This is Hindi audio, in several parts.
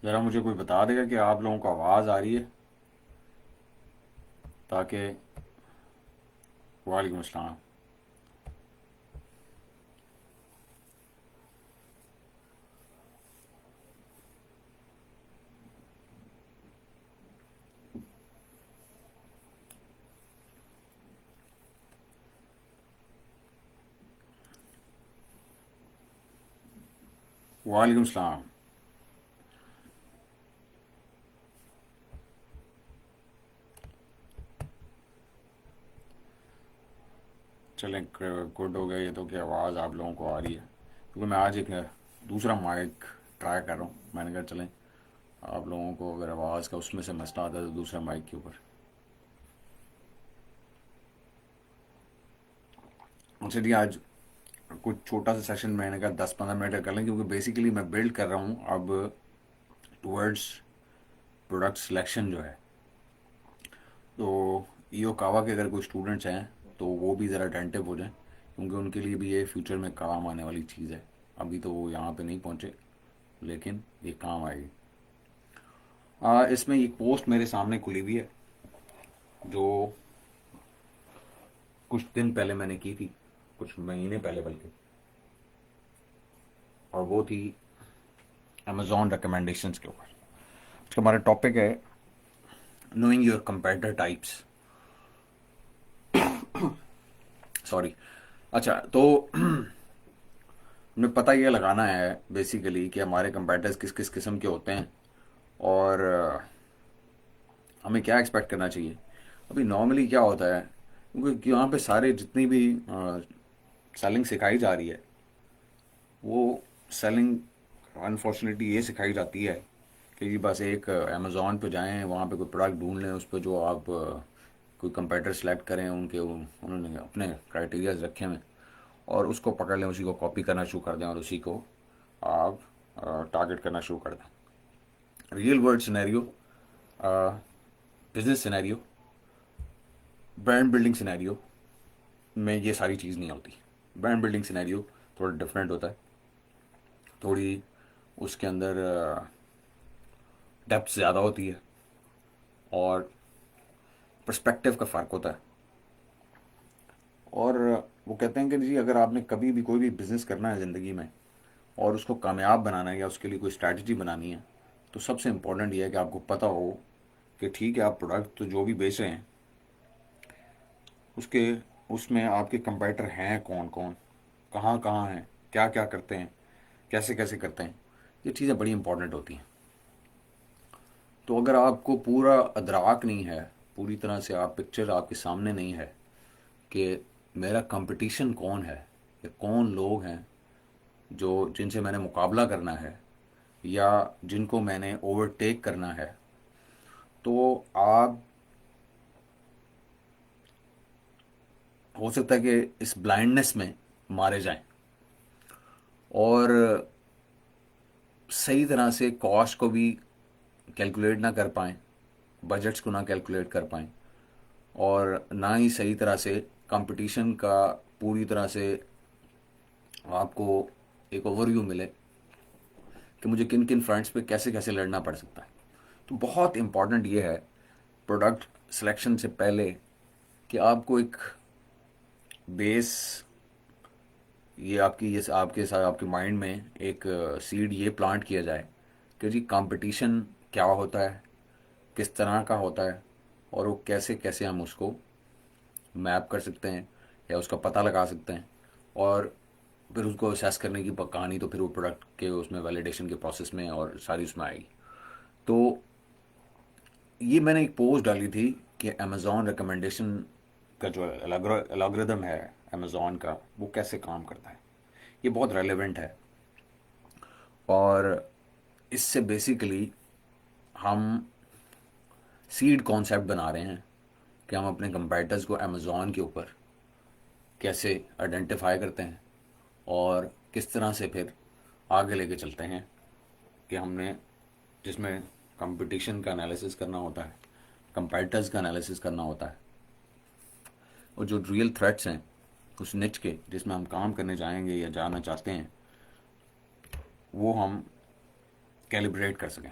ज़रा मुझे कोई बता देगा कि आप लोगों को आवाज़ आ रही है, ताकि। वालेकुम अस्सलाम। वालेकुम अस्सलाम। चलें, गुड हो गया ये तो कि आवाज़ आप लोगों को आ रही है, क्योंकि मैं आज एक दूसरा माइक ट्राई कर रहा हूँ। मैंने कहा चलें, आप लोगों को अगर आवाज़ का उसमें से मसला आता है तो दूसरा माइक के ऊपर। चलिए, आज कुछ छोटा सा सेशन मैंने कहा 10-15 मिनट का कर लें, क्योंकि बेसिकली मैं बिल्ड कर रहा हूँ अब टुवर्ड्स प्रोडक्ट सिलेक्शन जो है। तो ईओ कावा के अगर कोई स्टूडेंट्स हैं तो वो भी ज़रा अटेंटिव हो जाएं, क्योंकि उनके लिए भी ये फ्यूचर में काम आने वाली चीज़ है। अभी तो वो यहाँ पे नहीं पहुँचे, लेकिन ये काम आएगी। इसमें एक पोस्ट मेरे सामने खुली हुई है, जो कुछ दिन पहले मैंने की थी, कुछ महीने पहले बल्कि। और वो थी अमेजॉन रिकमेंडेशंस के ऊपर। इसका हमारा टॉपिक है knowing your competitor types. Sorry. अच्छा, तो हमें पता ये लगाना है बेसिकली कि हमारे कंपेटिटर्स किस किस किस्म के होते हैं, और हमें क्या एक्सपेक्ट करना चाहिए। अभी नॉर्मली क्या होता है, क्योंकि यहाँ पे सारे जितनी भी सेलिंग सिखाई जा रही है, वो सेलिंग अनफॉर्चुनेटली ये सिखाई जाती है कि जी बस एक अमेज़ॉन पे जाएं, वहाँ पे कोई प्रोडक्ट ढूंढ लें, उस पर जो आप कोई कंपेटिटर सेलेक्ट करें, उन्होंने अपने क्राइटेरियाज रखे हुए, और उसको पकड़ लें, उसी को कॉपी करना शुरू कर दें, और उसी को आप टारगेट करना शुरू कर दें। Real world scenario, business scenario, brand building scenario में ये सारी चीज़ नहीं होती। ब्रांड बिल्डिंग सिनेरियो थोड़ा डिफरेंट होता है, थोड़ी उसके अंदर डेप्थ ज़्यादा होती है, और पर्सपेक्टिव का फ़र्क होता है। और वो कहते हैं कि जी अगर आपने कभी भी कोई भी बिज़नेस करना है ज़िंदगी में, और उसको कामयाब बनाना है, या उसके लिए कोई स्ट्रैटेजी बनानी है, तो सबसे इम्पोर्टेंट ये है कि आपको पता हो कि ठीक है, आप प्रोडक्ट तो जो भी बेच रहे हैं, उसके उसमें आपके कंपेटिटर हैं कौन कौन, कहाँ कहाँ हैं, क्या क्या करते हैं, कैसे कैसे करते हैं। ये चीज़ें बड़ी इंपॉर्टेंट होती हैं। तो अगर आपको पूरा अदराक नहीं है, पूरी तरह से आप पिक्चर आपके सामने नहीं है कि मेरा कंपटीशन कौन है, या कौन लोग हैं जो जिनसे मैंने मुकाबला करना है, या जिनको मैंने ओवरटेक करना है, तो आप हो सकता है कि इस ब्लाइंडनेस में मारे जाएं, और सही तरह से कॉस्ट को भी कैलकुलेट ना कर पाएँ, बजट्स को ना कैलकुलेट कर पाएँ, और ना ही सही तरह से कंपटीशन का पूरी तरह से आपको एक ओवरव्यू मिले कि मुझे किन किन फ्रंट्स पे कैसे कैसे लड़ना पड़ सकता है। तो बहुत इम्पॉर्टेंट ये है प्रोडक्ट सिलेक्शन से पहले कि आपको एक बेस, ये आपके साथ आपके माइंड में एक सीड ये प्लांट किया जाए कि जी कंपटीशन क्या होता है, किस तरह का होता है, और वो कैसे कैसे हम उसको मैप कर सकते हैं, या उसका पता लगा सकते हैं, और फिर उसको असेस करने की कहानी तो फिर वो प्रोडक्ट के उसमें वैलिडेशन के प्रोसेस में और सारी उसमें आएगी। तो ये मैंने एक पोस्ट डाली थी कि अमेज़ॉन रिकमेंडेशन का जो एल्गोरिदम है अमेज़ॉन का, वो कैसे काम करता है। ये बहुत रेलेवेंट है, और इससे बेसिकली हम सीड कॉन्सेप्ट बना रहे हैं कि हम अपने कंपेटिटर्स को अमेज़ॉन के ऊपर कैसे आइडेंटिफाई करते हैं, और किस तरह से फिर आगे लेके चलते हैं कि हमने जिसमें कंपटीशन का एनालिसिस करना होता है, कंपेटिटर्स का एनालिसिस करना होता है, और जो रियल थ्रेट्स हैं उस निच के जिसमें हम काम करने जाएंगे या जाना चाहते हैं, वो हम कैलिब्रेट कर सकें।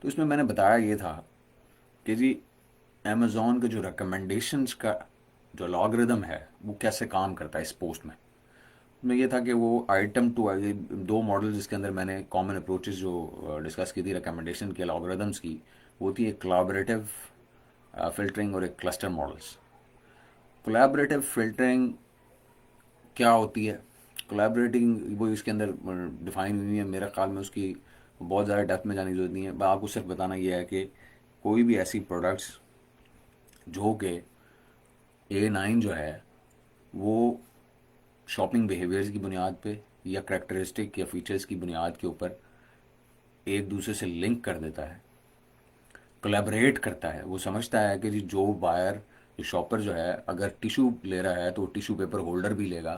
तो इसमें मैंने बताया ये था कि जी अमेज़ॉन के जो रिकमेंडेशंस का जो लॉगरिदम है वो कैसे काम करता है इस पोस्ट में ये था कि वो आइटम टू दो मॉडल जिसके अंदर मैंने कॉमन अप्रोचेस जो डिस्कस की थी रिकमेंडेशन के लॉगरिदम्स की, वो थी एक कोलैबोरेटिव फ़िल्टरिंग और एक क्लस्टर मॉडल्स। कोलैबोरेटिव फ़िल्टरिंग क्या होती है, कोलैबोरेटिंग वो इसके अंदर डिफाइन हुई है, मेरे ख्याल में उसकी बहुत ज़्यादा डेप्थ में जाने की जरूरत नहीं है। बस आपको सिर्फ बताना ये है कि कोई भी ऐसी प्रोडक्ट्स जो कि A9 जो है वो शॉपिंग बिहेवियर्स की बुनियाद पे या करेक्टरिस्टिक या फीचर्स की बुनियाद के ऊपर एक दूसरे से लिंक कर देता है, कोलैबोरेट करता है। वो समझता है कि जी जो बायर, जो शॉपर जो है, अगर टिशू ले रहा है तो टिशू पेपर होल्डर भी लेगा,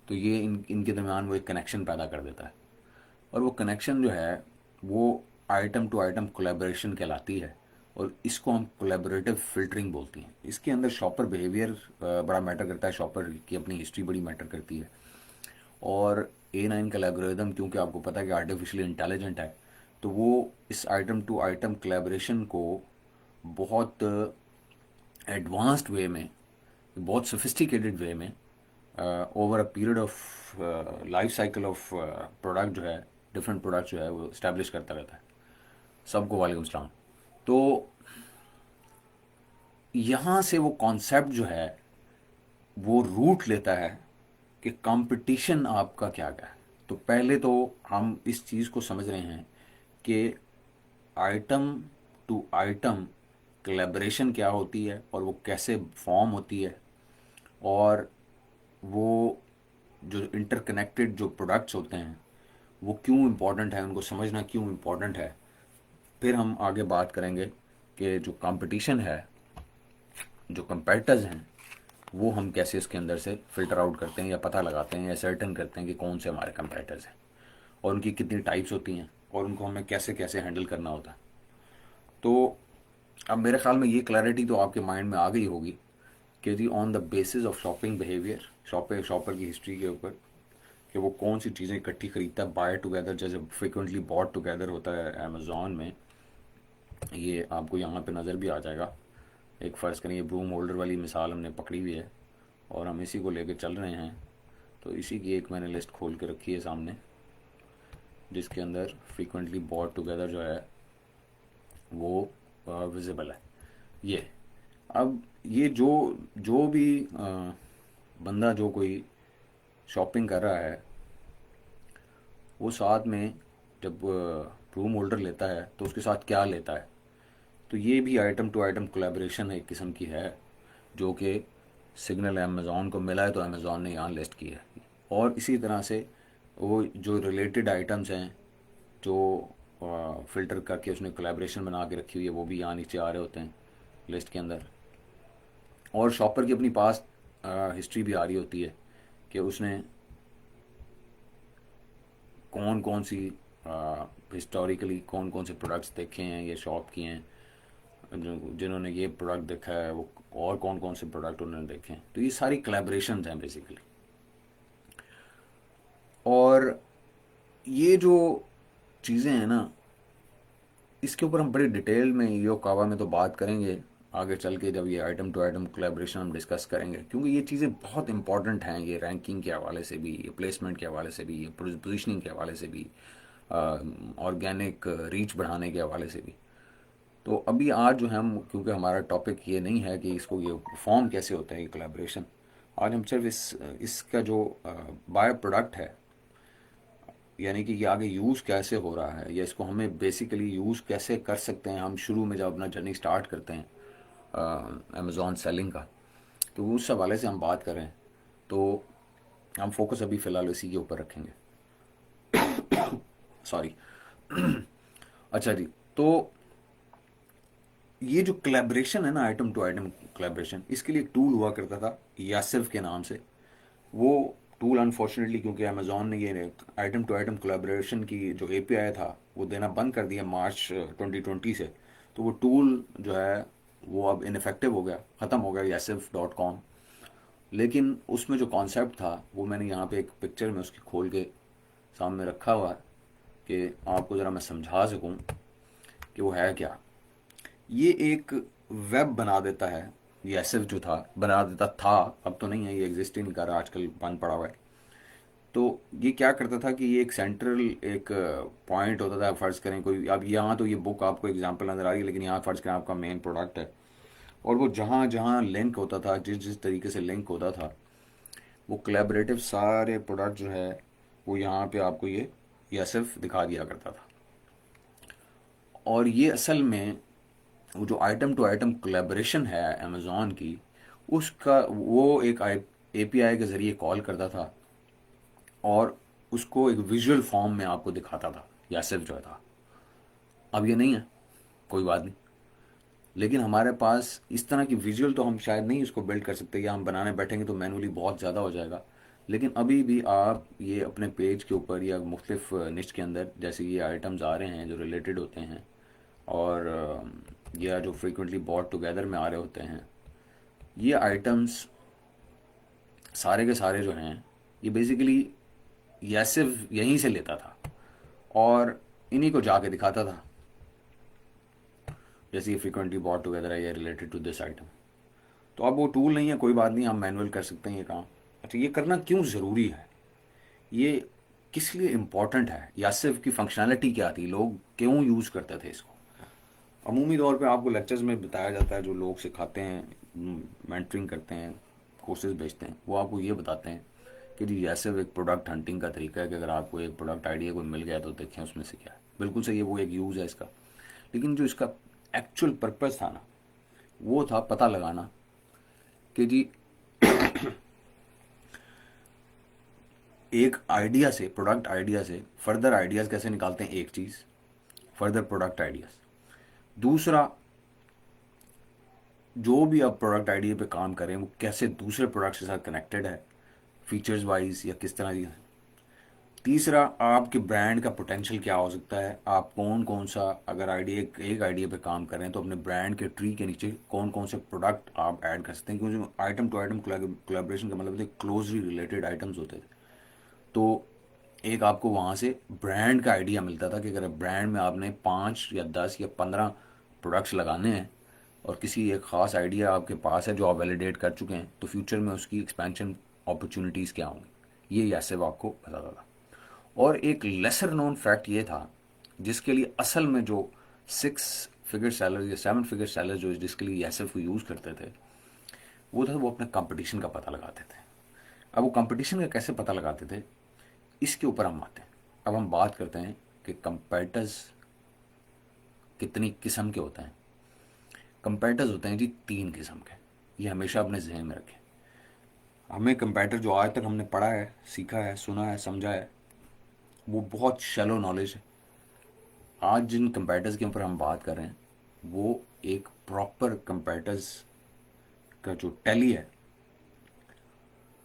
तो ये इनके दरमियान वो एक कनेक्शन पैदा कर देता है। और वो कनेक्शन जो है वो आइटम टू आइटम कोलैबोरेशन कहलाती है, और इसको हम कोलैबोरेटिव फ़िल्टरिंग बोलती हैं। इसके अंदर शॉपर बिहेवियर बड़ा मैटर करता है, शॉपर की अपनी हिस्ट्री बड़ी मैटर करती है। और A9 का एल्गोरिदम क्योंकि आपको पता है कि आर्टिफिशियली इंटेलिजेंट है, तो वो इस आइटम टू आइटम कोलैबोरेशन को बहुत एडवांस्ड वे में, बहुत सोफिस्टिकेटेड वे में over a period of life cycle of product जो है, डिफरेंट प्रोडक्ट जो है वो इस्टेब्लिश करता रहता है। सबको वालेकुम सलाम। तो यहाँ से वो कॉन्सेप्ट जो है वो रूट लेता है कि कंपटीशन आपका क्या क्या है। तो पहले तो हम इस चीज़ को समझ रहे हैं कि आइटम टू आइटम कोलैबोरेशन क्या होती है और वो कैसे फॉर्म होती है, और वो जो इंटरकनेक्टेड जो प्रोडक्ट्स होते हैं वो क्यों इम्पोर्टेंट है, उनको समझना क्यों इम्पोर्टेंट है। फिर हम आगे बात करेंगे कि जो कंपटीशन है, जो कंपेटिटर्स हैं, वो हम कैसे इसके अंदर से फ़िल्टर आउट करते हैं या पता लगाते हैं या सर्टन करते हैं कि कौन से हमारे कंपेटिटर्स हैं, और उनकी कितनी टाइप्स होती हैं, और उनको हमें कैसे कैसे हैंडल करना होता है। तो अब मेरे ख्याल में ये क्लैरिटी तो आपके माइंड में आ गई होगी कि जी on the basis of shopping behaviour, shopper की हिस्ट्री के ऊपर, कि वो कौन सी चीज़ें इकट्ठी खरीदता है, बाय टुगेदर, जैसे फ्रिक्वेंटली बॉट टुगेदर होता है अमेज़ॉन में। ये आपको यहाँ पे नज़र भी आ जाएगा। एक फ़र्ज़ करें ये ब्रूम होल्डर वाली मिसाल हमने पकड़ी हुई है और हम इसी को लेके चल रहे हैं। तो इसी की एक मैंने लिस्ट खोल के रखी है सामने, जिसके अंदर फ्रीक्वेंटली बॉट टुगेदर जो है वो विजिबल है। ये अब ये जो जो भी बंदा जो कोई शॉपिंग कर रहा है, वो साथ में जब रूम होल्डर लेता है तो उसके साथ क्या लेता है। तो ये भी आइटम टू आइटम कोलैबोरेशन एक किस्म की है, जो कि सिग्नल अमेज़ॉन को मिला है तो अमेज़ॉन ने यहाँ लिस्ट की है। और इसी तरह से वो जो रिलेटेड आइटम्स हैं जो फ़िल्टर करके उसने कोलैबोरेशन बना के रखी हुई है, वो भी यहाँ नीचे आ रहे होते हैं लिस्ट के अंदर। और शॉपर की अपनी पास हिस्ट्री भी आ रही होती है कि उसने कौन कौन सी हिस्टोरिकली कौन कौन से प्रोडक्ट्स देखे हैं या शॉप किए हैं, जिन्होंने ये प्रोडक्ट देखा है वो, और कौन कौन से प्रोडक्ट उन्होंने देखे हैं। तो ये सारी कोलैबोरेशंस हैं बेसिकली। और ये जो चीज़ें हैं ना, इसके ऊपर हम बड़ी डिटेल में यो कावा में तो बात करेंगे आगे चल के, जब ये आइटम टू आइटम कोलैबोरेशन हम डिस्कस करेंगे, क्योंकि ये चीज़ें बहुत इंपॉर्टेंट हैं। ये रैंकिंग के हवाले से भी, ये प्लेसमेंट के हवाले से भी, ये पोजीशनिंग के हवाले से भी, ऑर्गेनिक रीच बढ़ाने के हवाले से भी। तो अभी आज जो है हम, क्योंकि हमारा टॉपिक ये नहीं है कि इसको ये फॉर्म कैसे होता है ये कोलैबोरेशन, आज हम सिर्फ इसका जो बाय प्रोडक्ट है, यानी कि ये आगे यूज़ कैसे हो रहा है या इसको हमें बेसिकली यूज़ कैसे कर सकते हैं हम शुरू में जब अपना जर्नी स्टार्ट करते हैं अमेज़ॉन सेलिंग का, तो उस हवाले से हम बात करें तो हम फोकस अभी फ़िलहाल इसी के ऊपर रखेंगे। सॉरी। अच्छा जी, तो ये जो कोलैबोरेशन है ना, आइटम टू आइटम कोलैबोरेशन, इसके लिए एक टूल हुआ करता था यासिफ के नाम से। वो टूल अनफॉर्चुनेटली, क्योंकि अमेज़ॉन ने ये आइटम टू आइटम कोलैबोरेशन की जो एपीआई था वो देना बंद कर दिया मार्च 2020 से, तो वो टूल जो है वो अब इनफेक्टिव हो गया, ख़त्म हो गया, यासिफ.com। लेकिन उसमें जो कॉन्सेप्ट था वो मैंने यहाँ पे एक पिक्चर में उसकी खोल के सामने रखा हुआ है कि आपको ज़रा मैं समझा सकूँ कि वो है क्या। ये एक वेब बना देता है, ये एसएफ जो था बना देता था, अब तो नहीं है, ये एग्जिस्ट ही नहीं कर रहा, आजकल बंद पड़ा हुआ है। तो ये क्या करता था कि ये एक सेंट्रल एक पॉइंट होता था, फ़र्ज़ करें कोई, अब यहाँ तो ये बुक आपको एग्जांपल नज़र आ रही है, लेकिन यहाँ फ़र्ज़ करें आपका मेन प्रोडक्ट है, और वो जहाँ जहाँ लिंक होता था, जिस जिस तरीके से लिंक होता था, वो कोलैबोरेटिव सारे प्रोडक्ट जो है वो यहाँ पे आपको ये सिर्फ दिखा दिया करता था। और ये असल में वो जो आइटम टू आइटम कोलैबोरेशन है अमेज़ॉन की, उसका वो एक एपीआई के ज़रिए कॉल करता था और उसको एक विजुअल फॉर्म में आपको दिखाता था, या सिर्फ जो था। अब ये नहीं है, कोई बात नहीं, लेकिन हमारे पास इस तरह की विजुअल तो हम शायद नहीं उसको बिल्ड कर सकते, या हम बनाने बैठेंगे तो मैनुअली बहुत ज़्यादा हो जाएगा। लेकिन अभी भी आप ये अपने पेज के ऊपर या मुख्तलिफ निश के अंदर जैसे ये आइटम्स आ रहे हैं जो रिलेटेड होते हैं, और या जो फ्रीक्वेंटली बॉट टुगेदर में आ रहे होते हैं, ये आइटम्स सारे के सारे जो हैं, ये बेसिकली यसिव यहीं से लेता था और इन्हीं को जाके दिखाता था, जैसे ये फ्रीक्वेंटली बॉट टुगेदर है, ये रिलेटेड टू दिस आइटम। तो अब वो टूल नहीं है, कोई बात नहीं, हम मैनुअल कर सकते हैं ये काम। अच्छा, ये करना क्यों ज़रूरी है, ये किस लिए इम्पोर्टेंट है, या सिर्फ की फंक्शनैलिटी क्या थी, लोग क्यों यूज़ करते थे इसको। अमूमी तौर पे आपको लेक्चर्स में बताया जाता है, जो लोग सिखाते हैं, मेंटरिंग करते हैं, कोर्सेज बेचते हैं, वो आपको ये बताते हैं कि जी ऐसे एक प्रोडक्ट हंटिंग का तरीका है कि अगर आपको एक प्रोडक्ट आइडिया कोई मिल गया तो देखें उसमें से क्या है। बिल्कुल सही है, वो एक यूज़ है इसका। लेकिन जो इसका एक्चुअल पर्पज़ था ना, वो था पता लगाना कि जी एक आइडिया से, प्रोडक्ट आइडिया से फर्दर आइडियाज़ कैसे निकालते हैं, एक चीज़ फर्दर प्रोडक्ट आइडियाज़। दूसरा, जो भी आप प्रोडक्ट आइडिया पे काम करें वो कैसे दूसरे प्रोडक्ट्स के साथ कनेक्टेड है, फीचर्स वाइज या किस तरह की। तीसरा, आपके ब्रांड का पोटेंशियल क्या हो सकता है, आप कौन कौन सा, अगर आइडिया एक आइडिया पे काम कर रहे हैं तो अपने ब्रांड के ट्री के नीचे कौन कौन से प्रोडक्ट आप ऐड कर सकते हैं, क्योंकि आइटम टू आइटम कोलैबोरेशन का मतलब क्लोजली रिलेटेड आइटम्स होते थे। तो एक आपको वहाँ से ब्रांड का आइडिया मिलता था कि अगर ब्रांड में आपने 5 या 10 या 15 प्रोडक्ट्स लगाने हैं और किसी एक ख़ास आइडिया आपके पास है जो आप वैलिडेट कर चुके हैं, तो फ्यूचर में उसकी एक्सपेंशन अपॉर्चुनिटीज़ क्या होंगी, ये ऐसे वो आपको बताता था। और एक लेसर नोन फैक्ट ये था, जिसके लिए असल में जो 6 फिगर सेलर या 7 फिगर सेलर जो जिसके लिए एस को यूज़ करते थे, वो था वो अपने कंपटीशन का पता लगाते थे। अब वो कंपटीशन का कैसे पता लगाते थे, इसके ऊपर हम आते हैं। अब हम बात करते हैं कि कंपेटर्स कितनी किस्म के होते हैं। कंपेटर्स होते हैं जी 3 किस्म के, ये हमेशा अपने जहन में रखें। हमें कंपेटर जो आज तक हमने पढ़ा है, सीखा है, सुना है, समझा है, वो बहुत शैलो नॉलेज है। आज जिन कंपेटर्स के ऊपर हम बात कर रहे हैं वो एक प्रॉपर कंपेटर्स का जो टैली है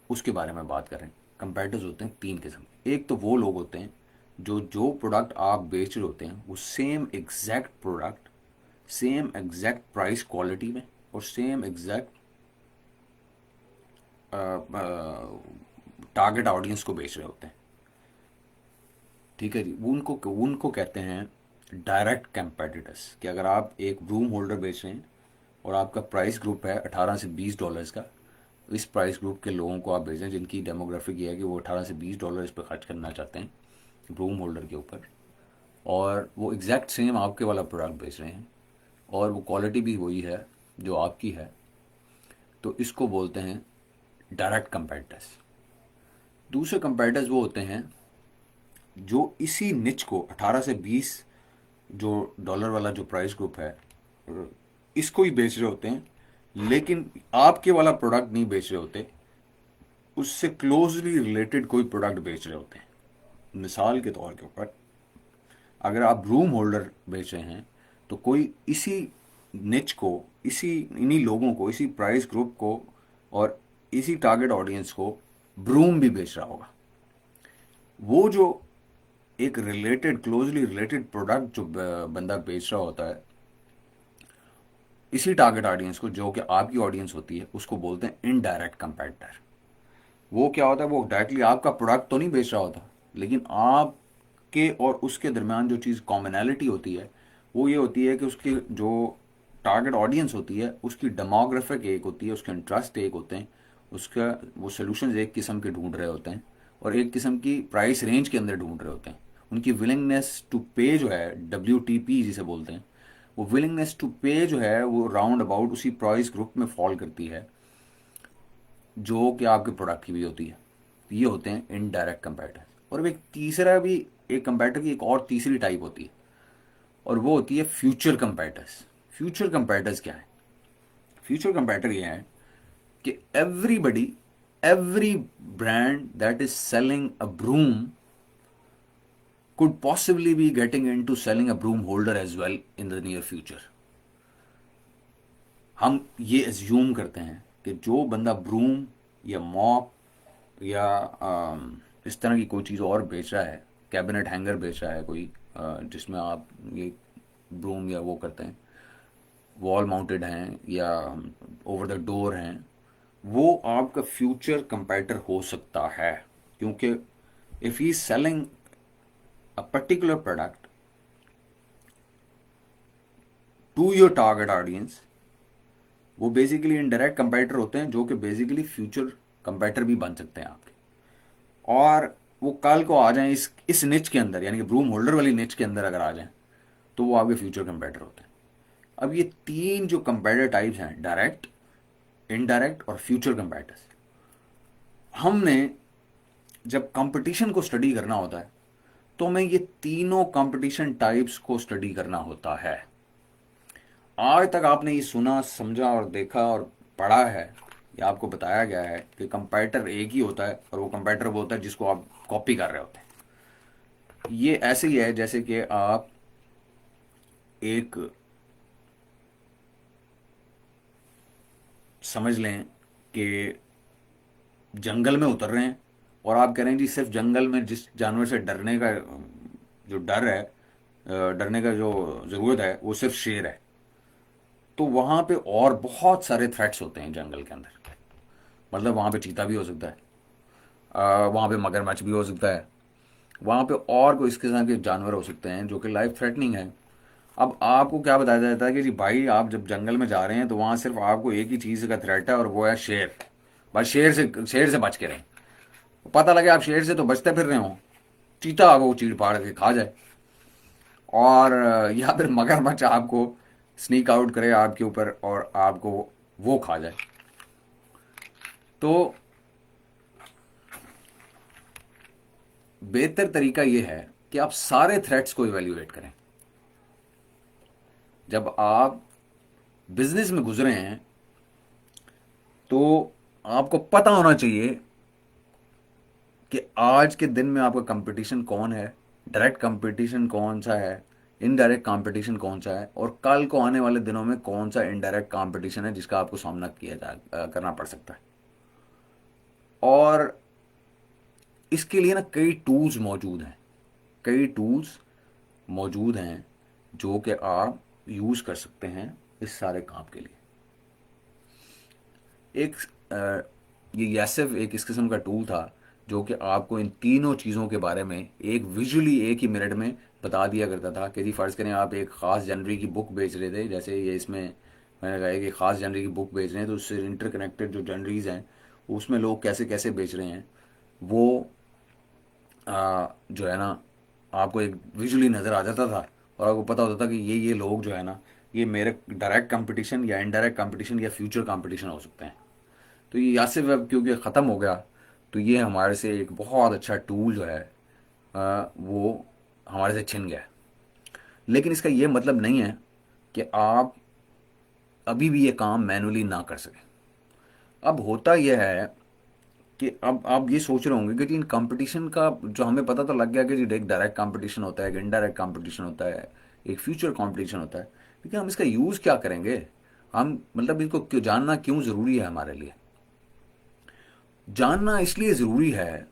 उसके बारे में बात कर रहे हैं। कंपेटर्स होते हैं 3 किस्म के। एक तो वो लोग होते हैं जो जो प्रोडक्ट आप बेच रहे होते हैं वो same exact product, same exact price quality में और सेम एग्जैक्ट टारगेट ऑडियंस को बेच रहे होते हैं। ठीक है जी, उनको उनको कहते हैं डायरेक्ट कंपेटिटर्स। कि अगर आप एक रूम होल्डर बेच रहे हैं और आपका प्राइस ग्रुप है $18 से $20 का, इस प्राइस ग्रुप के लोगों को आप बेच रहे हैं जिनकी डेमोग्राफिक ये है कि वो $18 से $20 इस पर खर्च करना चाहते हैं रूम होल्डर के ऊपर, और वो एग्जैक्ट सेम आपके वाला प्रोडक्ट बेच रहे हैं और वो क्वालिटी भी वही है जो आपकी है, तो इसको बोलते हैं डायरेक्ट कंपेटिटर्स। दूसरे कंपेटिटर्स वो होते हैं जो इसी निच को 18 से 20 जो डॉलर वाला जो प्राइस ग्रुप है इसको ही बेच रहे होते हैं, लेकिन आपके वाला प्रोडक्ट नहीं बेच रहे होते, उससे क्लोजली रिलेटेड कोई प्रोडक्ट बेच रहे होते हैं। मिसाल के तौर के ऊपर, अगर आप रूम होल्डर बेच रहे हैं तो कोई इसी निच को, इसी इन्हीं लोगों को, इसी प्राइस ग्रुप को और इसी टारगेट ऑडियंस को ब्रूम भी बेच रहा होगा। वो जो एक रिलेटेड, क्लोजली रिलेटेड प्रोडक्ट जो बंदा बेच रहा होता है इसी टारगेट ऑडियंस को, जो कि आपकी ऑडियंस होती है, उसको बोलते हैं इनडायरेक्ट कंपेटिटर। वो क्या होता है, वो डायरेक्टली आपका प्रोडक्ट तो नहीं बेच रहा होता, लेकिन आपके और उसके दरमियान जो चीज़ कॉमनैलिटी होती है वो ये होती है कि उसकी जो टारगेट ऑडियंस होती है उसकी डेमोग्राफिक एक होती है, उसके इंटरेस्ट एक होते हैं, उसका वो सोल्यूशंस एक किस्म के ढूंढ रहे होते हैं और एक किस्म की प्राइस रेंज के अंदर ढूंढ रहे होते हैं। उनकी विलिंगनेस टू पे जो है, WTP जिसे बोलते हैं, वो विलिंगनेस टू पे जो है वो राउंड अबाउट उसी प्राइस ग्रुप में फॉल करती है जो कि आपके प्रोडक्ट की भी होती है। ये होते हैं इनडायरेक्ट कंपैरेटर। और अब एक तीसरा भी, एक कंपैरेटर की एक और तीसरी टाइप होती है और वो होती है फ्यूचर कंपैरेटर्स। फ्यूचर कंपैरेटर्स क्या है? फ्यूचर कंपैरेटर ये है कि everybody, every brand that is selling a broom could possibly be getting into selling a broom holder as well in the near future. हम ये एज्यूम करते हैं कि जो बंदा ब्रूम या मॉप या इस तरह की कोई चीज़ और बेच रहा है, कैबिनेट हैंगर बेच रहा है कोई, जिसमें आप ये ब्रूम या वो करते हैं, वॉल माउंटेड हैं या ओवर द डोर हैं, वो आपका फ्यूचर कंपैरेटर हो सकता है। क्योंकि if he selling a particular product to your target audience, वो बेसिकली इनडायरेक्ट कंपैरेटर होते हैं जो कि बेसिकली फ्यूचर कंपैरेटर भी बन सकते हैं आपके। और वो कल को आ जाएं इस निच के अंदर, यानी कि ब्रूम होल्डर वाली निच के अंदर अगर आ जाएं तो वो आपके फ्यूचर कंपैरेटर होते हैं। अब ये तीन जो कंपैरेटर टाइप्स हैं, डायरेक्ट, इनडायरेक्ट और फ्यूचर कंपैरेटर्स, हमने जब कंपटीशन को स्टडी करना होता है तो हमें ये तीनों कंपटीशन टाइप्स को स्टडी करना होता है। आज तक आपने ये सुना, समझा और देखा और पढ़ा है, या आपको बताया गया है कि कंपैरेटर एक ही होता है और वो कंपैरेटर वो होता है जिसको आप कॉपी कर रहे होते हैं। ये ऐसे ही है जैसे कि आप एक, समझ लें कि जंगल में उतर रहे हैं और आप कह रहे हैं जी सिर्फ जंगल में जिस जानवर से डरने का जो डर है, डरने का जो ज़रूरत है वो सिर्फ शेर है। तो वहाँ पे और बहुत सारे थ्रेट्स होते हैं जंगल के अंदर। मतलब वहाँ पे चीता भी हो सकता है, वहाँ पे मगरमच्छ भी हो सकता है, वहाँ पे और कोई इस किस्म के जानवर हो सकते हैं जो कि लाइफ थ्रेटनिंग है। अब आपको क्या बताया जाता है कि जी भाई आप जब जंगल में जा रहे हैं तो वहाँ सिर्फ आपको एक ही चीज़ का थ्रेट है और वो है शेर। बस शेर से बच के रहें। पता लगे आप शेर से तो बचते फिर रहे हो, चीता आपको चीड़ फाड़ के खा जाए, और या फिर मगरमच्छ आपको स्नीक आउट करे आपके ऊपर और आपको वो खा जाए। तो बेहतर तरीका ये है कि आप सारे थ्रेट्स को इवेल्युएट करें। जब आप बिजनेस में गुजरे हैं तो आपको पता होना चाहिए कि आज के दिन में आपका कंपटीशन कौन है, डायरेक्ट कंपटीशन कौन सा है, इनडायरेक्ट कंपटीशन कौन सा है, और कल को आने वाले दिनों में कौन सा इनडायरेक्ट कंपटीशन है जिसका आपको सामना करना पड़ सकता है। और इसके लिए ना कई टूल्स मौजूद हैं, कई टूल्स मौजूद हैं जो कि आप यूज़ कर सकते हैं इस सारे काम के लिए। एक ये यासिफ एक इस किस्म का टूल था जो कि आपको इन तीनों चीज़ों के बारे में एक विजुअली एक ही मिनट में बता दिया करता था कि जी फ़र्ज़ करें आप एक ख़ास जनरी की बुक बेच रहे थे, जैसे ये इसमें मैंने कहा कि ख़ास जनरी की बुक बेच रहे हैं तो उससे इंटरकनेक्टेड जो जनरीज़ हैं उसमें लोग कैसे कैसे बेच रहे हैं, वो जो है ना आपको एक विजुअली नज़र आ जाता था और आपको पता होता था कि ये लोग जो है ना ये मेरे डायरेक्ट कंपटीशन या इनडायरेक्ट कंपटीशन या फ्यूचर कंपटीशन हो सकते हैं। तो ये यासिर वेब क्योंकि ख़त्म हो गया तो ये हमारे से एक बहुत अच्छा टूल जो है वो हमारे से छिन गया। लेकिन इसका ये मतलब नहीं है कि आप अभी भी ये काम मैनुअली ना कर सकें। अब होता यह है कि अब आप ये सोच रहे होंगे कि जी इन कंपटीशन का जो हमें पता तो लग गया कि जी एक डायरेक्ट कंपटीशन होता है, एक इनडायरेक्ट कंपटीशन होता है, एक फ्यूचर कंपटीशन होता है, लेकिन हम इसका यूज़ क्या करेंगे? हम मतलब इसको क्यों जानना क्यों ज़रूरी है हमारे लिए? जानना इसलिए ज़रूरी है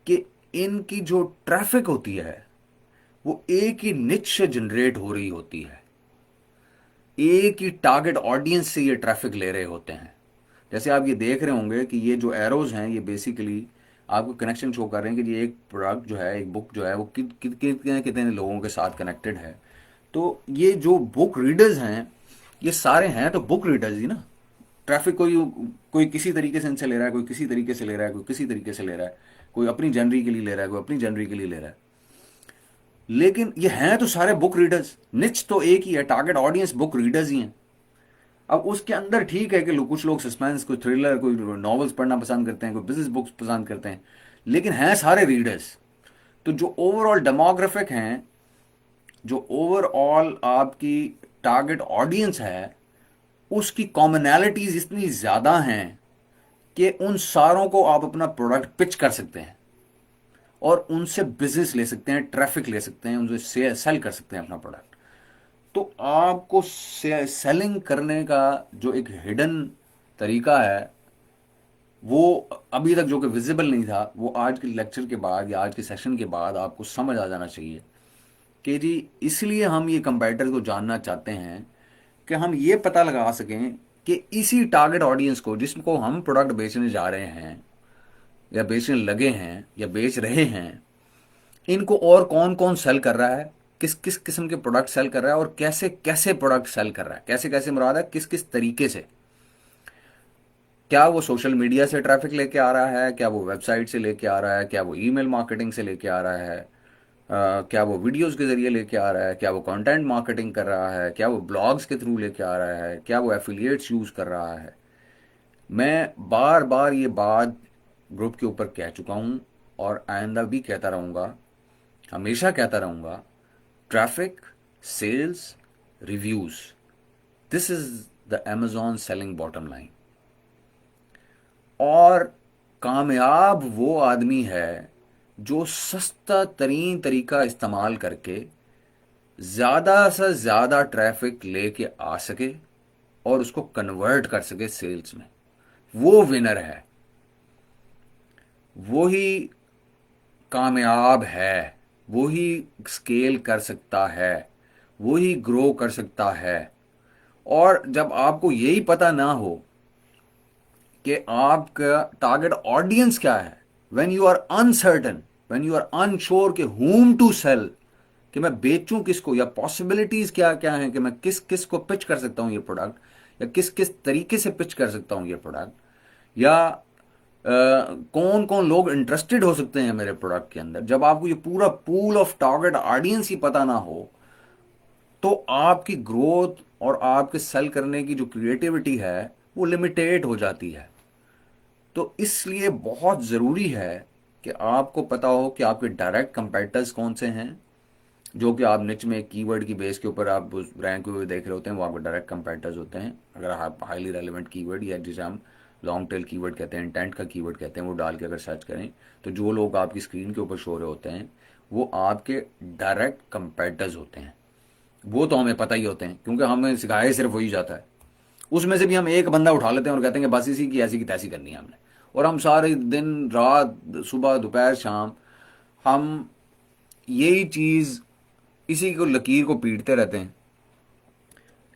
कि इनकी जो ट्रैफिक होती है वो एक ही निच से जनरेट हो रही होती है, एक ही टारगेट ऑडियंस से ये ट्रैफिक ले रहे होते हैं। जैसे आप ये देख रहे होंगे कि ये जो एरोज हैं ये बेसिकली आपको कनेक्शन शो कर रहे हैं कि ये एक प्रोडक्ट जो है, एक बुक जो है वो कितने कितने लोगों के साथ कनेक्टेड है। तो ये जो बुक रीडर्स हैं, ये सारे हैं तो बुक रीडर्स ही ना। ट्रैफिक कोई कोई किसी तरीके से इनसे ले रहा है, कोई किसी तरीके से ले रहा है, कोई किसी तरीके से ले रहा है, कोई अपनी जनरी के लिए ले रहा है, कोई अपनी जनरी के लिए ले रहा है। लेकिन ये हैं तो सारे बुक रीडर्स, निच तो एक ही है, टारगेट ऑडियंस बुक रीडर्स ही हैं। अब उसके अंदर ठीक है कि कुछ लोग सस्पेंस, कोई थ्रिलर, कोई नॉवेल्स पढ़ना पसंद करते हैं, कोई बिजनेस बुक्स पसंद करते हैं, लेकिन हैं सारे रीडर्स। तो जो ओवरऑल डेमोग्राफिक हैं, जो ओवरऑल आपकी टारगेट ऑडियंस है, उसकी कॉमनैलिटीज इतनी ज़्यादा हैं कि उन सारों को आप अपना प्रोडक्ट पिच कर सकते हैं और उनसे बिजनेस ले सकते हैं, ट्रैफिक ले सकते हैं, उनसे सेल कर सकते हैं अपना प्रोडक्ट। तो आपको सेलिंग करने का जो एक हिडन तरीका है, वो अभी तक जो कि विजिबल नहीं था, वो आज के लेक्चर के बाद या आज के सेशन के बाद आपको समझ आ जाना चाहिए कि जी इसलिए हम ये कंपेटिटर को जानना चाहते हैं कि हम ये पता लगा सकें कि इसी टारगेट ऑडियंस को, जिसको हम प्रोडक्ट बेचने जा रहे हैं या बेचने लगे हैं या बेच रहे हैं, इनको और कौन कौन सेल कर रहा है, किस किस किस्म के प्रोडक्ट सेल कर रहा है और कैसे कैसे प्रोडक्ट सेल कर रहा है। कैसे कैसे मुराद है, किस किस तरीके से। क्या वो सोशल मीडिया से ट्रैफिक लेके आ रहा है, क्या वो वेबसाइट से लेके आ रहा है, क्या वो ईमेल मार्केटिंग से लेके आ रहा है, क्या वो वीडियोस के जरिए लेके आ रहा है, क्या वो कंटेंट मार्केटिंग कर रहा है, क्या वो ब्लॉग्स के थ्रू लेके आ रहा है, क्या वो एफिलिएट्स यूज कर रहा है। मैं बार बार ये बात ग्रुप के ऊपर कह चुका हूं और आइंदा भी कहता रहूंगा, हमेशा कहता रहूंगा। Traffic, sales, reviews, this is the Amazon selling bottom line. और कामयाब वो आदमी है जो सस्ता तरीन तरीका इस्तेमाल करके ज़्यादा से ज़्यादा ट्रैफिक लेके आ सके और उसको कन्वर्ट कर सके सेल्स में। वो विनर है, वो ही कामयाब है, वो ही स्केल कर सकता है, वो ही ग्रो कर सकता है। और जब आपको यही पता ना हो कि आपका टारगेट ऑडियंस क्या है, when you are uncertain, when you are unsure कि whom टू सेल, कि मैं बेचूं किसको, या पॉसिबिलिटीज क्या क्या हैं कि मैं किस किस को पिच कर सकता हूं ये प्रोडक्ट, या किस किस तरीके से पिच कर सकता हूं ये प्रोडक्ट, या कौन कौन लोग इंटरेस्टेड हो सकते हैं मेरे प्रोडक्ट के अंदर। जब आपको ये पूरा पूल ऑफ टारगेट ऑडियंस ही पता ना हो, तो आपकी ग्रोथ और आपके सेल करने की जो क्रिएटिविटी है वो लिमिटेड हो जाती है। तो इसलिए बहुत ज़रूरी है कि आपको पता हो कि आपके डायरेक्ट कंपेटिटर्स कौन से हैं, जो कि आप निच में कीवर्ड की बेस के ऊपर आप रैंक हुए देख रहे होते हैं, वो आपके डायरेक्ट कंपेटिटर्स होते हैं। अगर आप हाईली रेलिवेंट कीवर्ड, या जिसे हम लॉन्ग टेल कीवर्ड कहते हैं, इंटेंट का कीवर्ड कहते हैं, वो डाल के अगर सर्च करें, तो जो लोग आपकी स्क्रीन के ऊपर शो रहे होते हैं वो आपके डायरेक्ट कंपेटिटर्स होते हैं। वो तो हमें पता ही होते हैं क्योंकि हमें सिखाया सिर्फ वही जाता है। उसमें से भी हम एक बंदा उठा लेते हैं और कहते हैं कि बस इसी की ऐसी की तैसी करनी है हमने, और हम सारे दिन रात, सुबह दोपहर शाम, हम यही चीज़, इसी को लकीर को पीटते रहते हैं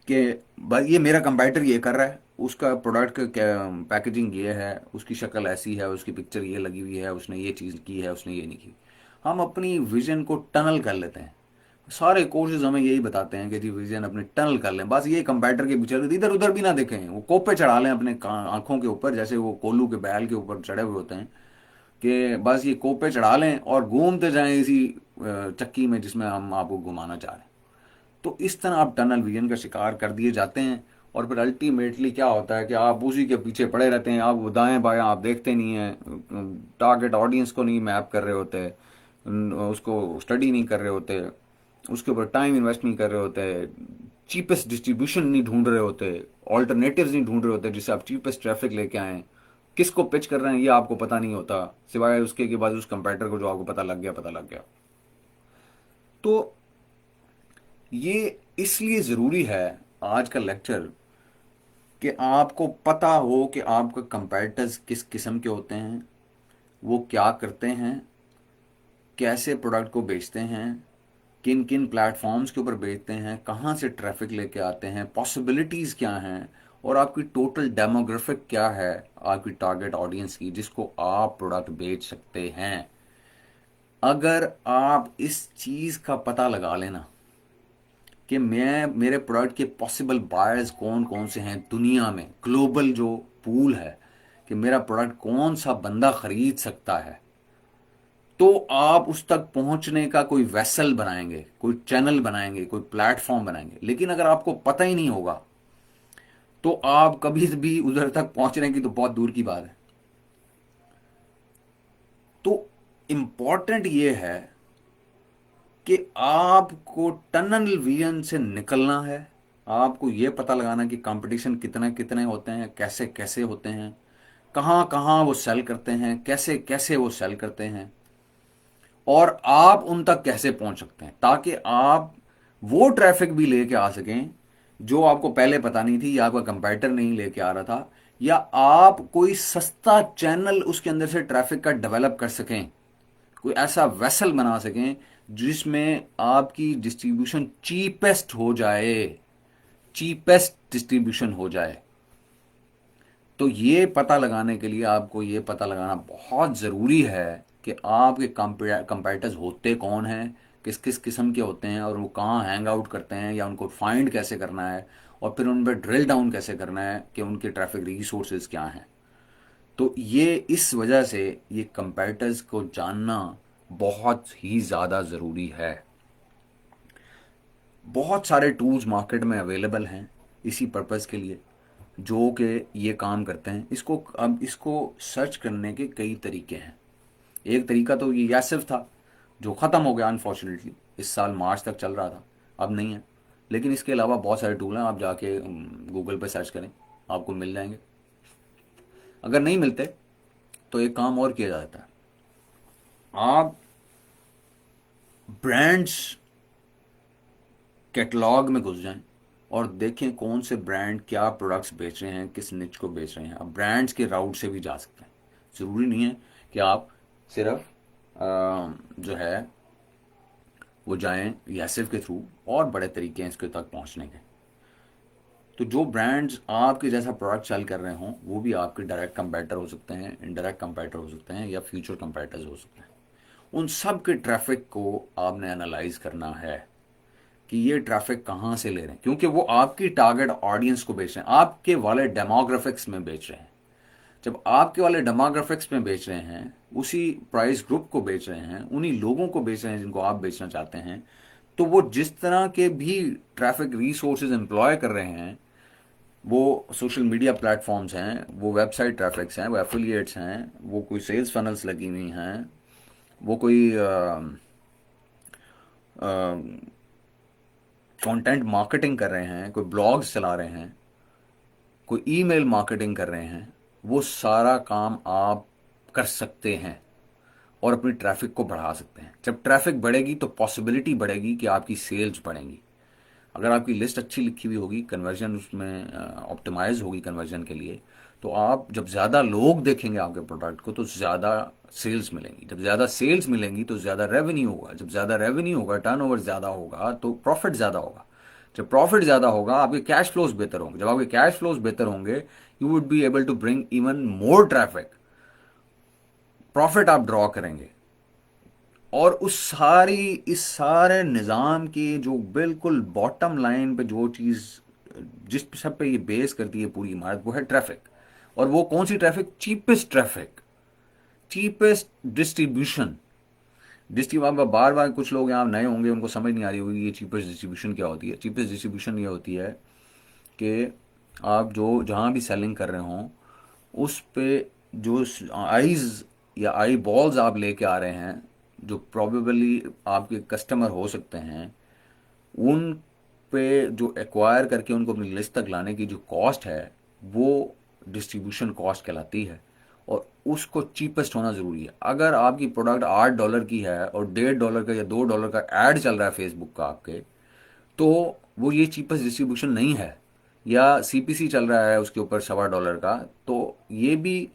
कि बस ये मेरा कंपेटिटर ये कर रहा है, उसका प्रोडक्ट का पैकेजिंग ये है, उसकी शक्ल ऐसी है, उसकी पिक्चर ये लगी हुई है, उसने ये चीज़ की है, उसने ये नहीं की। हम अपनी विजन को टनल कर लेते हैं। सारे कोर्सेज हमें यही बताते हैं कि जी विजन अपनी टनल कर लें, बस ये कंपेटिटर के पीछे इधर उधर भी ना देखें, वो कोपे चढ़ा लें अपने आंखों के ऊपर, जैसे वो कोल्लू के बैल के ऊपर चढ़े हुए होते हैं, कि बस ये कोपे चढ़ा लें और घूमते जाएं इसी चक्की में जिसमें हम आपको घुमाना चाह रहे हैं। तो इस तरह आप टनल विजन का शिकार कर दिए जाते हैं और फिर अल्टीमेटली क्या होता है कि आप उसी के पीछे पड़े रहते हैं। आप दाएं बाएं आप देखते नहीं हैं, टारगेट ऑडियंस को नहीं मैप कर रहे होते, उसको स्टडी नहीं कर रहे होते, उसके ऊपर टाइम इन्वेस्ट नहीं कर रहे होते, चीपेस्ट डिस्ट्रीब्यूशन नहीं ढूंढ रहे होते, ऑल्टरनेटिव्स नहीं ढूंढ रहे होते जिससे आप चीपेस्ट ट्रैफिक लेके आएँ। किसको पिच कर रहे हैं ये आपको पता नहीं होता, सिवाय उसके के बाद उस कंपेटिटर को जो आपको पता लग गया, पता लग गया। तो ये इसलिए ज़रूरी है आज का लेक्चर कि आपको पता हो कि आपके कंपेटिटर्स किस किस्म के होते हैं, वो क्या करते हैं, कैसे प्रोडक्ट को बेचते हैं, किन किन प्लेटफॉर्म्स के ऊपर बेचते हैं, कहाँ से ट्रैफिक लेके आते हैं, पॉसिबिलिटीज़ क्या हैं, और आपकी टोटल डेमोग्राफिक क्या है आपकी टारगेट ऑडियंस की, जिसको आप प्रोडक्ट बेच सकते हैं। अगर आप इस चीज़ का पता लगा लेना कि मैं मेरे प्रोडक्ट के पॉसिबल बायर्स कौन कौन से हैं दुनिया में, ग्लोबल जो पूल है कि मेरा प्रोडक्ट कौन सा बंदा खरीद सकता है, तो आप उस तक पहुंचने का कोई वेसल बनाएंगे, कोई चैनल बनाएंगे, कोई प्लेटफॉर्म बनाएंगे। लेकिन अगर आपको पता ही नहीं होगा तो आप कभी भी उधर तक पहुंचने की तो बहुत दूर की बात है। तो इंपॉर्टेंट ये है कि आपको टनल विजन से निकलना है। आपको ये पता लगाना कि कंपटीशन कितने कितने होते हैं, कैसे कैसे होते हैं, कहाँ कहाँ वो सेल करते हैं, कैसे कैसे वो सेल करते हैं, और आप उन तक कैसे पहुंच सकते हैं, ताकि आप वो ट्रैफिक भी लेके आ सकें जो आपको पहले पता नहीं थी, या आपका कंपेटिटर नहीं लेके आ रहा था, या आप कोई सस्ता चैनल उसके अंदर से ट्रैफिक का डेवलप कर सकें, कोई ऐसा वेसल बना सकें जिसमें आपकी डिस्ट्रीब्यूशन चीपेस्ट हो जाए, चीपेस्ट डिस्ट्रीब्यूशन हो जाए। तो ये पता लगाने के लिए आपको ये पता लगाना बहुत ज़रूरी है कि आपके कंपेटिटर्स होते कौन हैं, किस किस किस्म के होते हैं, और वो कहाँ हैंग आउट करते हैं, या उनको फाइंड कैसे करना है, और फिर उन पर ड्रिल डाउन कैसे करना है कि उनके ट्रैफिक रिसोर्सेज क्या हैं। तो ये इस वजह से ये कंपेटिटर्स को जानना बहुत ही ज़्यादा ज़रूरी है। बहुत सारे टूल्स मार्केट में अवेलेबल हैं इसी पर्पज़ के लिए, जो कि ये काम करते हैं। इसको सर्च करने के कई तरीके हैं। एक तरीका तो ये यासिफ था, जो ख़त्म हो गया अनफॉर्चुनेटली, इस साल मार्च तक चल रहा था, अब नहीं है। लेकिन इसके अलावा बहुत सारे टूल हैं, आप जाके गूगल पे सर्च करें, आपको मिल जाएंगे। अगर नहीं मिलते तो एक काम और किया जाता है, आप ब्रांड्स कैटलॉग में घुस जाएं और देखें कौन से ब्रांड क्या प्रोडक्ट्स बेच रहे हैं, किस निच को बेच रहे हैं। आप ब्रांड्स के राउट से भी जा सकते हैं। ज़रूरी नहीं है कि आप सिर्फ जो है वो जाएं यासिर के थ्रू, और बड़े तरीके हैं इसके तक पहुंचने के। तो जो ब्रांड्स आपके जैसा प्रोडक्ट सेल कर रहे हों वो भी आपके डायरेक्ट कंपेटिटर हो सकते हैं, इनडायरेक्ट कंपेटिटर हो सकते हैं, या फ्यूचर कंपेटिटर्स हो सकते हैं। उन सब के ट्रैफिक को आपने एनालाइज करना है कि ये ट्रैफिक कहाँ से ले रहे हैं, क्योंकि वो आपकी टारगेट ऑडियंस को बेच रहे हैं, आपके वाले डेमोग्राफिक्स में बेच रहे हैं। जब आपके वाले डेमोग्राफिक्स में बेच रहे हैं, उसी प्राइस ग्रुप को बेच रहे हैं, उन्हीं लोगों को बेच रहे हैं जिनको आप बेचना चाहते हैं, तो वो जिस तरह के भी ट्रैफिक रिसोर्सेज एम्प्लॉय कर रहे हैं, वो सोशल मीडिया प्लेटफॉर्म्स हैं, वो वेबसाइट ट्रैफिक्स हैं, वो एफिलिएट्स हैं, वो कोई सेल्स फनल्स लगी हुई हैं, वो कोई कंटेंट मार्केटिंग कर रहे हैं, कोई ब्लॉग्स चला रहे हैं, कोई ईमेल मार्केटिंग कर रहे हैं, वो सारा काम आप कर सकते हैं और अपनी ट्रैफिक को बढ़ा सकते हैं। जब ट्रैफिक बढ़ेगी तो पॉसिबिलिटी बढ़ेगी कि आपकी सेल्स बढ़ेंगी। अगर आपकी लिस्ट अच्छी लिखी हुई होगी, कन्वर्जन उसमें ऑप्टिमाइज होगी कन्वर्जन के लिए, तो आप जब ज़्यादा लोग देखेंगे आपके प्रोडक्ट को तो ज़्यादा सेल्स मिलेंगी। जब ज़्यादा सेल्स मिलेंगी तो ज़्यादा रेवेन्यू होगा। जब ज़्यादा रेवेन्यू होगा, टर्नओवर ज़्यादा होगा, तो प्रॉफिट ज़्यादा होगा। जब प्रॉफिट ज़्यादा होगा, आपके कैश फ्लोज बेहतर होंगे। जब आपके कैश फ्लोज बेहतर होंगे, you would be able to bring even more traffic. Profit आप ड्रॉ करेंगे, और इस सारे निज़ाम की जो बिल्कुल बॉटम लाइन पे जो चीज़ जिस सब पे ये बेस करती है पूरी इमारत, वो है ट्रैफिक। और वो कौन सी traffic? Cheapest traffic, cheapest distribution. Distribution बार बार कुछ लोग यहाँ नए होंगे, उनको समझ नहीं आ रही होगी ये चीपेस्ट डिस्ट्रीब्यूशन क्या होती है। चीपेस्ट डिस्ट्रीब्यूशन ये होती है कि आप जो जहाँ भी सेलिंग कर रहे हों उस पे जो आईज या आई बॉल्स आप लेके आ रहे हैं, जो प्रोबेबली आपके कस्टमर हो सकते हैं, उन पे जो एक्वायर करके उनको अपनी लिस्ट तक लाने की जो कॉस्ट है, वो डिस्ट्रीब्यूशन कॉस्ट कहलाती है। और उसको चीपेस्ट होना ज़रूरी है। अगर आपकी प्रोडक्ट $8 की है और $1.5 का या $2 का ऐड चल रहा है फेसबुक का आपके, तो वो ये चीपेस्ट डिस्ट्रीब्यूशन नहीं है। या सीपीसी चल रहा है उसके ऊपर $1.25 का, तो ये भी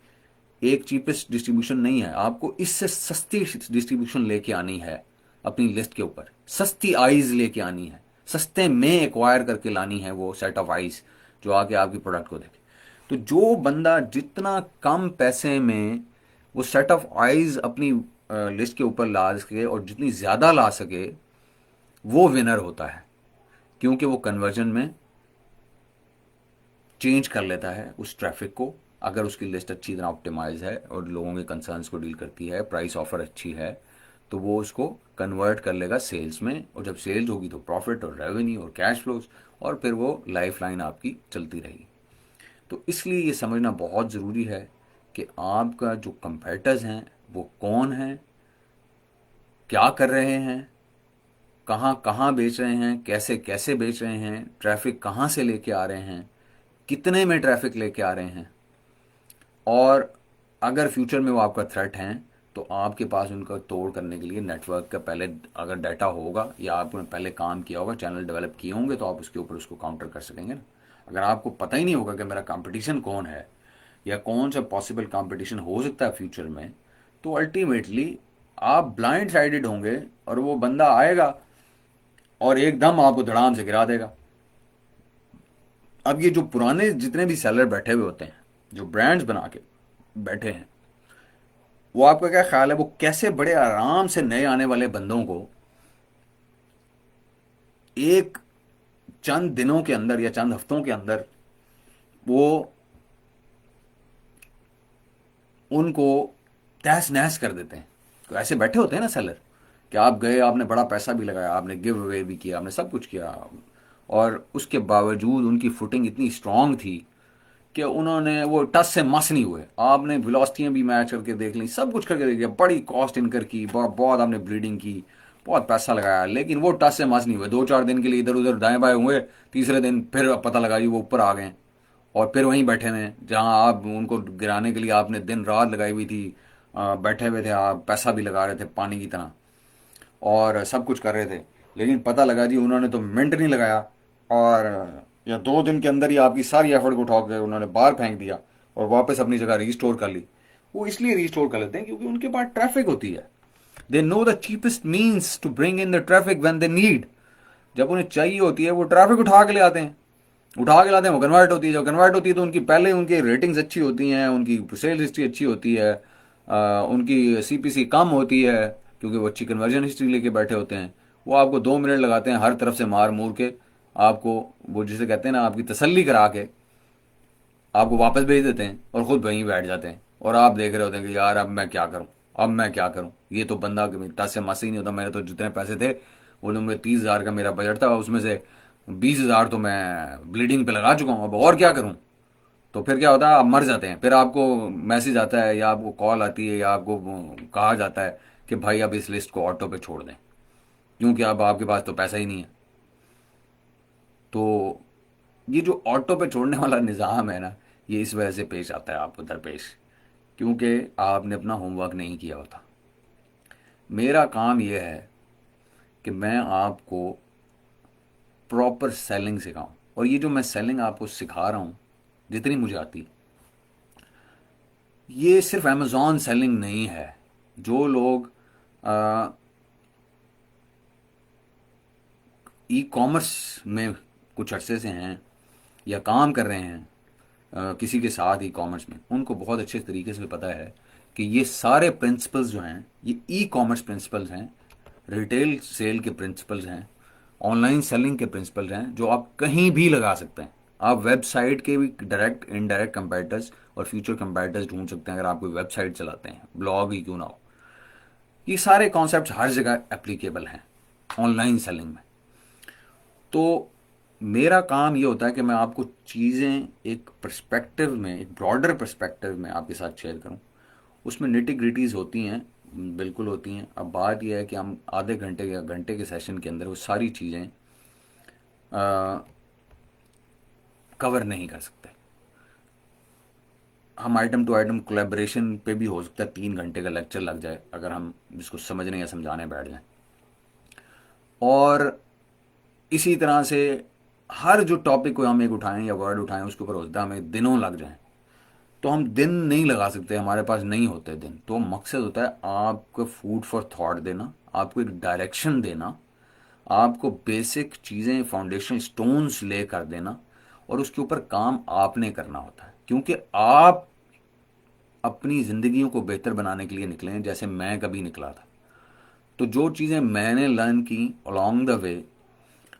एक चीपेस्ट डिस्ट्रीब्यूशन नहीं है। आपको इससे सस्ती डिस्ट्रीब्यूशन लेके आनी है अपनी लिस्ट के ऊपर, सस्ती आइज लेके आनी है, सस्ते में एक्वायर करके लानी है वो सेट ऑफ आइज जो आके आपकी प्रोडक्ट को देखे। तो जो बंदा जितना कम पैसे में वो सेट ऑफ आइज अपनी लिस्ट के ऊपर ला सके और जितनी ज़्यादा ला सके, वो विनर होता है। क्योंकि वो कन्वर्जन में चेंज कर लेता है उस ट्रैफिक को। अगर उसकी लिस्ट अच्छी तरह ऑप्टिमाइज है और लोगों के कंसर्न्स को डील करती है, प्राइस ऑफर अच्छी है, तो वो उसको कन्वर्ट कर लेगा सेल्स में, और जब सेल्स होगी तो प्रॉफिट और रेवेन्यू और कैश फ्लोज, और फिर वो लाइफ लाइन आपकी चलती रहेगी। तो इसलिए ये समझना बहुत ज़रूरी है कि आपका जो कंपेटर्स हैं वो कौन हैं, क्या कर रहे हैं, कहाँ कहाँ बेच रहे हैं, कैसे कैसे बेच रहे हैं, ट्रैफिक कहाँ से लेके आ रहे हैं, कितने में ट्रैफिक लेके आ रहे हैं, और अगर फ्यूचर में वो आपका थ्रेट हैं तो आपके पास उनका तोड़ करने के लिए नेटवर्क का पहले अगर डाटा होगा या आपने पहले काम किया होगा, चैनल डेवलप किए होंगे, तो आप उसके ऊपर उसको काउंटर कर सकेंगे ना। अगर आपको पता ही नहीं होगा कि मेरा कंपटीशन कौन है या कौन सा पॉसिबल कंपटीशन हो सकता है फ्यूचर में, तो अल्टीमेटली आप ब्लाइंड साइडेड होंगे और वो बंदा आएगा और एकदम आपको धड़ाम से गिरा देगा। अब ये जो पुराने जितने भी सेलर बैठे हुए होते हैं, जो ब्रांड्स बना के बैठे हैं, वो आपका क्या ख्याल है वो कैसे बड़े आराम से नए आने वाले बंदों को एक चंद दिनों के अंदर या चंद हफ्तों के अंदर वो उनको तहस नहस कर देते हैं। तो ऐसे बैठे होते हैं ना सेलर, कि आप गए, आपने बड़ा पैसा भी लगाया, आपने गिव अवे भी किया, आपने सब कुछ किया, और उसके बावजूद उनकी फुटिंग इतनी स्ट्रांग थी कि उन्होंने वो टस से मस नहीं हुए। आपने वेलोसिटियाँ भी मैच करके देख ली, सब कुछ करके देख लिया, बड़ी कॉस्ट इनकर की, बहुत आपने ब्रीडिंग की, बहुत पैसा लगाया, लेकिन वो टस से मस नहीं हुए। 2-4 दिन के लिए इधर उधर दाएं बाएं हुए, तीसरे दिन फिर पता लगा जी वो ऊपर आ गए, और फिर वहीं बैठे हुए हैं जहां आप उनको गिराने के लिए आपने दिन रात लगाई हुई थी। बैठे हुए थे आप, पैसा भी लगा रहे थे पानी की तरह, और सब कुछ कर रहे थे, लेकिन पता लगा जी उन्होंने तो मिनट नहीं लगाया, और या 2 दिन के अंदर ही आपकी सारी एफर्ट को उठा के उन्होंने बाहर फेंक दिया और वापस अपनी जगह रिस्टोर कर ली। वो इसलिए रिस्टोर कर लेते हैं क्योंकि उनके पास ट्रैफिक होती है। They know the cheapest means to bring in the traffic when they need. जब उन्हें चाहिए होती है वो ट्रैफिक उठा के ले आते हैं, उठा के लाते हैं, वो कन्वर्ट होती है। जब कन्वर्ट होती है तो उनकी पहले उनकी रेटिंग्स अच्छी होती हैं, उनकी सेल्स हिस्ट्री अच्छी होती है, उनकी सीपीसी कम होती है, क्योंकि वो अच्छी कन्वर्जन हिस्ट्री लेके बैठे होते हैं। वो आपको 2 मिनट लगाते हैं हर तरफ से मार मूर के, आपको वो जिसे कहते हैं ना आपकी तसल्ली करा के आपको वापस भेज देते हैं और खुद वहीं बैठ जाते हैं। और आप देख रहे होते हैं कि यार अब मैं क्या करूं, अब मैं क्या करूं, ये तो बंदा टस से मस ही नहीं होता। मेरे तो जितने पैसे थे उनमें 30,000 का मेरा बजट था, उसमें से 20,000 तो मैं ब्लीडिंग पे लगा चुका हूं, अब और क्या करूं। तो फिर क्या होता है, आप मर जाते हैं। फिर आपको मैसेज आता है या आपको कॉल आती है या आपको कहा जाता है कि भाई अब इस लिस्ट को ऑटो पे छोड़ दें, क्योंकि अब आपके पास तो पैसा ही नहीं है। तो ये जो ऑटो पे छोड़ने वाला निज़ाम है ना, ये इस वजह से पेश आता है आपको दरपेश, क्योंकि आपने अपना होमवर्क नहीं किया होता। मेरा काम यह है कि मैं आपको प्रॉपर सेलिंग सिखाऊं, और ये जो मैं सेलिंग आपको सिखा रहा हूँ जितनी मुझे आती, ये सिर्फ अमेज़ॉन सेलिंग नहीं है। जो लोग ई कॉमर्स में कुछ अरसे से हैं या काम कर रहे हैं किसी के साथ ई कॉमर्स में, उनको बहुत अच्छे तरीके से पता है कि ये सारे प्रिंसिपल्स जो हैं ये ई कॉमर्स प्रिंसिपल्स हैं, रिटेल सेल के प्रिंसिपल्स हैं, ऑनलाइन सेलिंग के प्रिंसिपल्स हैं, जो आप कहीं भी लगा सकते हैं। आप वेबसाइट के भी डायरेक्ट इनडायरेक्ट कंपेटर्स और फ्यूचर कंपेटर्स ढूंढ सकते हैं अगर आप कोई वेबसाइट चलाते हैं, ब्लॉग ही क्यों ना हो। ये सारे कॉन्सेप्ट हर जगह एप्लीकेबल हैं ऑनलाइन सेलिंग में। तो मेरा काम ये होता है कि मैं आपको चीज़ें एक पर्सपेक्टिव में, एक ब्रॉडर पर्सपेक्टिव में आपके साथ शेयर करूं। उसमें निटी ग्रिटीज़ होती हैं, बिल्कुल होती हैं। अब बात यह है कि हम आधे घंटे या घंटे के सेशन के अंदर वो सारी चीज़ें कवर नहीं कर सकते। हम आइटम टू आइटम कोलैबोरेशन पे भी हो सकता है 3 घंटे का लेक्चर लग जाए अगर हम इसको समझने या समझाने बैठ जाएं। और इसी तरह से हर जो टॉपिक को हम एक उठाएं या वर्ड उठाएं उसके ऊपर होता है हमें दिनों लग जाएं, तो हम दिन नहीं लगा सकते, हमारे पास नहीं होते दिन। तो मकसद होता है आपको फूड फॉर थॉट देना, आपको एक डायरेक्शन देना, आपको बेसिक चीज़ें फाउंडेशनल स्टोन्स ले कर देना, और उसके ऊपर काम आपने करना होता है, क्योंकि आप अपनी ज़िंदगियों को बेहतर बनाने के लिए निकले हैं, जैसे मैं कभी निकला था। तो जो चीज़ें मैंने लर्न की अलोंग द वे,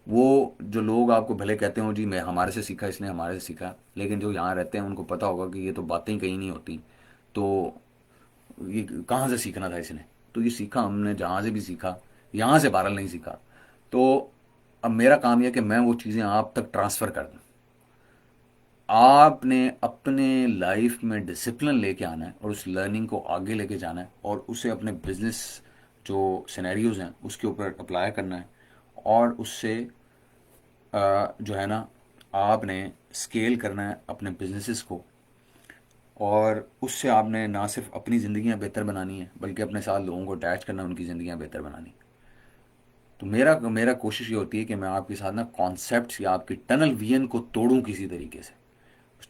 वो जो लोग आपको भले कहते हो जी मैं हमारे से सीखा, इसने हमारे से सीखा, लेकिन जो यहाँ रहते हैं उनको पता होगा कि ये तो बातें कहीं नहीं होती। तो ये कहाँ से सीखना था इसने? तो ये सीखा हमने जहाँ से भी सीखा, यहाँ से बहरहाल नहीं सीखा। तो अब मेरा काम यह है कि मैं वो चीज़ें आप तक ट्रांसफ़र कर दूँ। आपने अपने लाइफ में डिसिप्लिन लेके आना है और उस लर्निंग को आगे लेके जाना है और उसे अपने बिजनेस जो सिनेरियोज हैं उसके ऊपर अप्लाई करना है। और उससे जो है ना, आपने स्केल करना है अपने बिजनेसेस को। और उससे आपने ना सिर्फ अपनी ज़िंदगियां बेहतर बनानी है बल्कि अपने साथ लोगों को अटैच करना है, उनकी ज़िंदगियां बेहतर बनानी। तो मेरा मेरा कोशिश ये होती है कि मैं आपके साथ ना कॉन्सेप्ट्स या आपकी टनल विजन को तोड़ूं किसी तरीके से।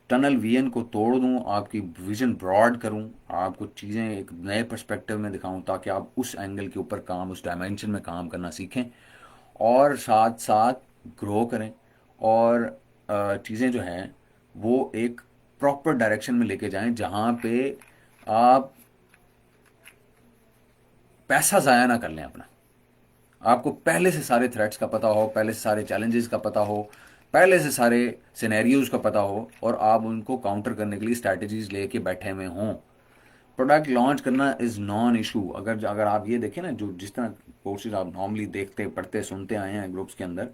टनल विजन को तोड़ दूं, आपकी विजन ब्रॉड करूं, आपको चीज़ें एक नए पर्सपेक्टिव में दिखाऊं ताकि आप उस एंगल के ऊपर काम, उस डायमेंशन में काम करना सीखें और साथ साथ ग्रो करें। और चीज़ें जो हैं वो एक प्रॉपर डायरेक्शन में लेके जाएं जहाँ पे आप पैसा ज़ाया ना कर लें अपना। आपको पहले से सारे थ्रेट्स का पता हो, पहले से सारे चैलेंजेस का पता हो, पहले से सारे सिनेरियोज का पता हो और आप उनको काउंटर करने के लिए स्ट्रैटेजीज लेके बैठे हुए हों। प्रोडक्ट लॉन्च करना इज़ नॉन इशू। अगर अगर आप ये देखें ना, जो जिस तरह कोर्सेज आप नॉर्मली देखते पढ़ते सुनते आए हैं ग्रुप्स के अंदर,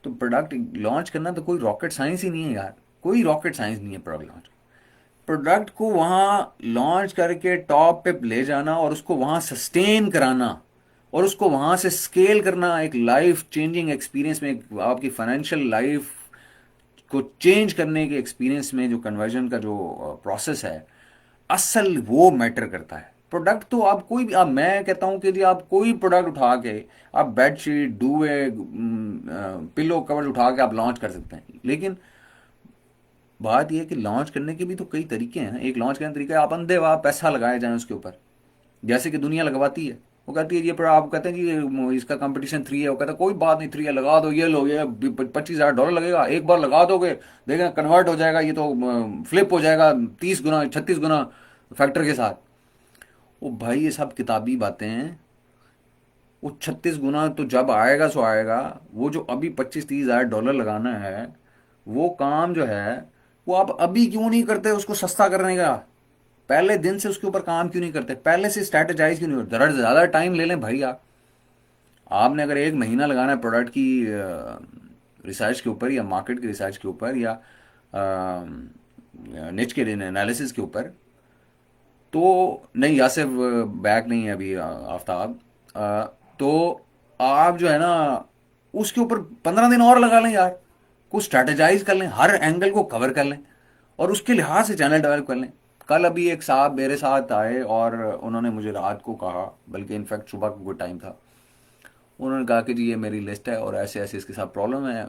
तो प्रोडक्ट लॉन्च करना तो कोई रॉकेट साइंस ही नहीं है यार। कोई रॉकेट साइंस नहीं है प्रोडक्ट लॉन्च। प्रोडक्ट को वहाँ लॉन्च करके टॉप पे ले जाना और उसको वहाँ सस्टेन कराना और उसको वहाँ से स्केल करना एक लाइफ चेंजिंग एक्सपीरियंस में, आपकी फाइनेंशियल लाइफ को चेंज करने के एक्सपीरियंस में जो कन्वर्जन का जो प्रोसेस है, असल वो मैटर करता है। प्रोडक्ट तो आप कोई भी, आप मैं कहता हूँ कि जी आप कोई प्रोडक्ट उठा के, आप बेडशीट डूवे पिलो कवर उठा के आप लॉन्च कर सकते हैं, लेकिन बात यह है कि लॉन्च करने के भी तो कई तरीके हैं। एक लॉन्च करने का तरीका है आप अंधे वहाँ पैसा लगाए जाएं उसके ऊपर, जैसे कि दुनिया लगवाती है। वो कहती है ये पर आप कहते हैं कि इसका कंपटीशन 3 है, वो कहता है कोई बात नहीं 3 है, लगा दो, ये लो, ये $25,000 लगेगा, एक बार लगा दोगे देखें कन्वर्ट हो जाएगा, ये तो फ्लिप हो जाएगा 30 गुना 36 गुना फैक्टर के साथ। वो भाई ये सब किताबी बातें हैं। वो 36 गुना तो जब आएगा सो आएगा। वो जो अभी 25-30 हज़ार डॉलर लगाना है, वो काम जो है वो आप अभी क्यों नहीं करते उसको सस्ता करने का? पहले दिन से उसके ऊपर काम क्यों नहीं करते? पहले से स्ट्रैटेजाइज क्यों नहीं होते? ज़रा ज़्यादा टाइम ले लें भाई। आप आपने अगर 1 महीना लगाना है प्रोडक्ट की रिसर्च के ऊपर या मार्केट की रिसर्च के ऊपर या निच के एनालिसिस के ऊपर, तो नहीं यासिफ बैक नहीं है अभी आफ्ताब, तो आप जो है ना उसके ऊपर 15 दिन और लगा लें यार। कुछ स्ट्रैटेजाइज कर लें, हर एंगल को कवर कर लें और उसके लिहाज से चैनल डेवलप कर लें। कल अभी एक साहब मेरे साथ आए और उन्होंने मुझे रात को कहा, बल्कि इनफैक्ट सुबह का कोई टाइम था, उन्होंने कहा कि जी ये मेरी लिस्ट है और ऐसे ऐसे इसके साथ प्रॉब्लम है,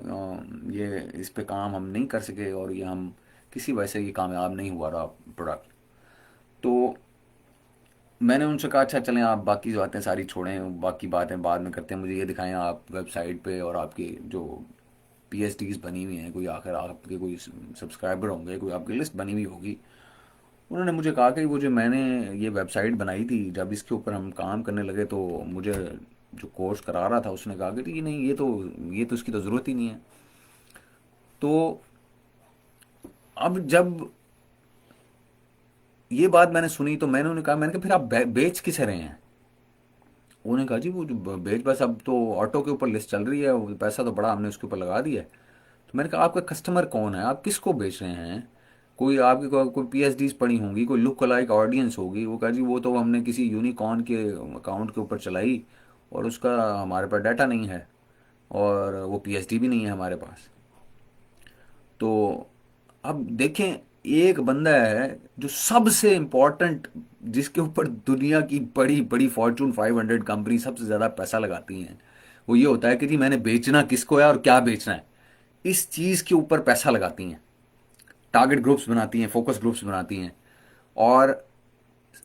ये इस पे काम हम नहीं कर सके और ये हम किसी वजह से ये कामयाब नहीं हुआ रहा प्रोडक्ट। तो मैंने उनसे कहा अच्छा चलें आप बाकी बातें सारी छोड़ें, बाकी बातें बाद में करते हैं, मुझे ये दिखाएं आप वेबसाइट पे और आपकी जो PhDs बनी हुई हैं, कोई आखिर आपके कोई सब्सक्राइबर होंगे, कोई आपकी लिस्ट बनी हुई होगी। उन्होंने मुझे कहा कि वो जो मैंने ये वेबसाइट बनाई थी, जब इसके ऊपर हम काम करने लगे तो मुझे जो कोर्स करा रहा था उसने कहा कि नहीं ये तो इसकी तो ज़रूरत ही नहीं है। तो अब जब ये बात मैंने सुनी तो मैंने उन्हें कहा, मैंने कहा फिर आप बेच किस रहे हैं? उन्होंने कहा जी वो जो बेच, बस अब तो ऑटो के ऊपर लिस्ट चल रही है, वो पैसा तो बड़ा हमने उसके ऊपर लगा दिया है। तो मैंने कहा आपका कस्टमर कौन है, आप किसको बेच रहे हैं? कोई आपकी कोई PhDs पढ़ी होंगी, कोई लुक अलाइक ऑडियंस होगी। वो कहा जी वो तो हमने किसी यूनिकॉर्न के अकाउंट के ऊपर चलाई और उसका हमारे पास डाटा नहीं है और वो PhD भी नहीं है हमारे पास। तो अब देखें, एक बंदा है जो सबसे इंपॉर्टेंट, जिसके ऊपर दुनिया की बड़ी बड़ी Fortune 500 कंपनी सबसे ज़्यादा पैसा लगाती हैं, वो ये होता है कि जी मैंने बेचना किसको है और क्या बेचना है, इस चीज़ के ऊपर पैसा लगाती हैं। टारगेट ग्रुप्स बनाती हैं, फोकस ग्रुप्स बनाती हैं और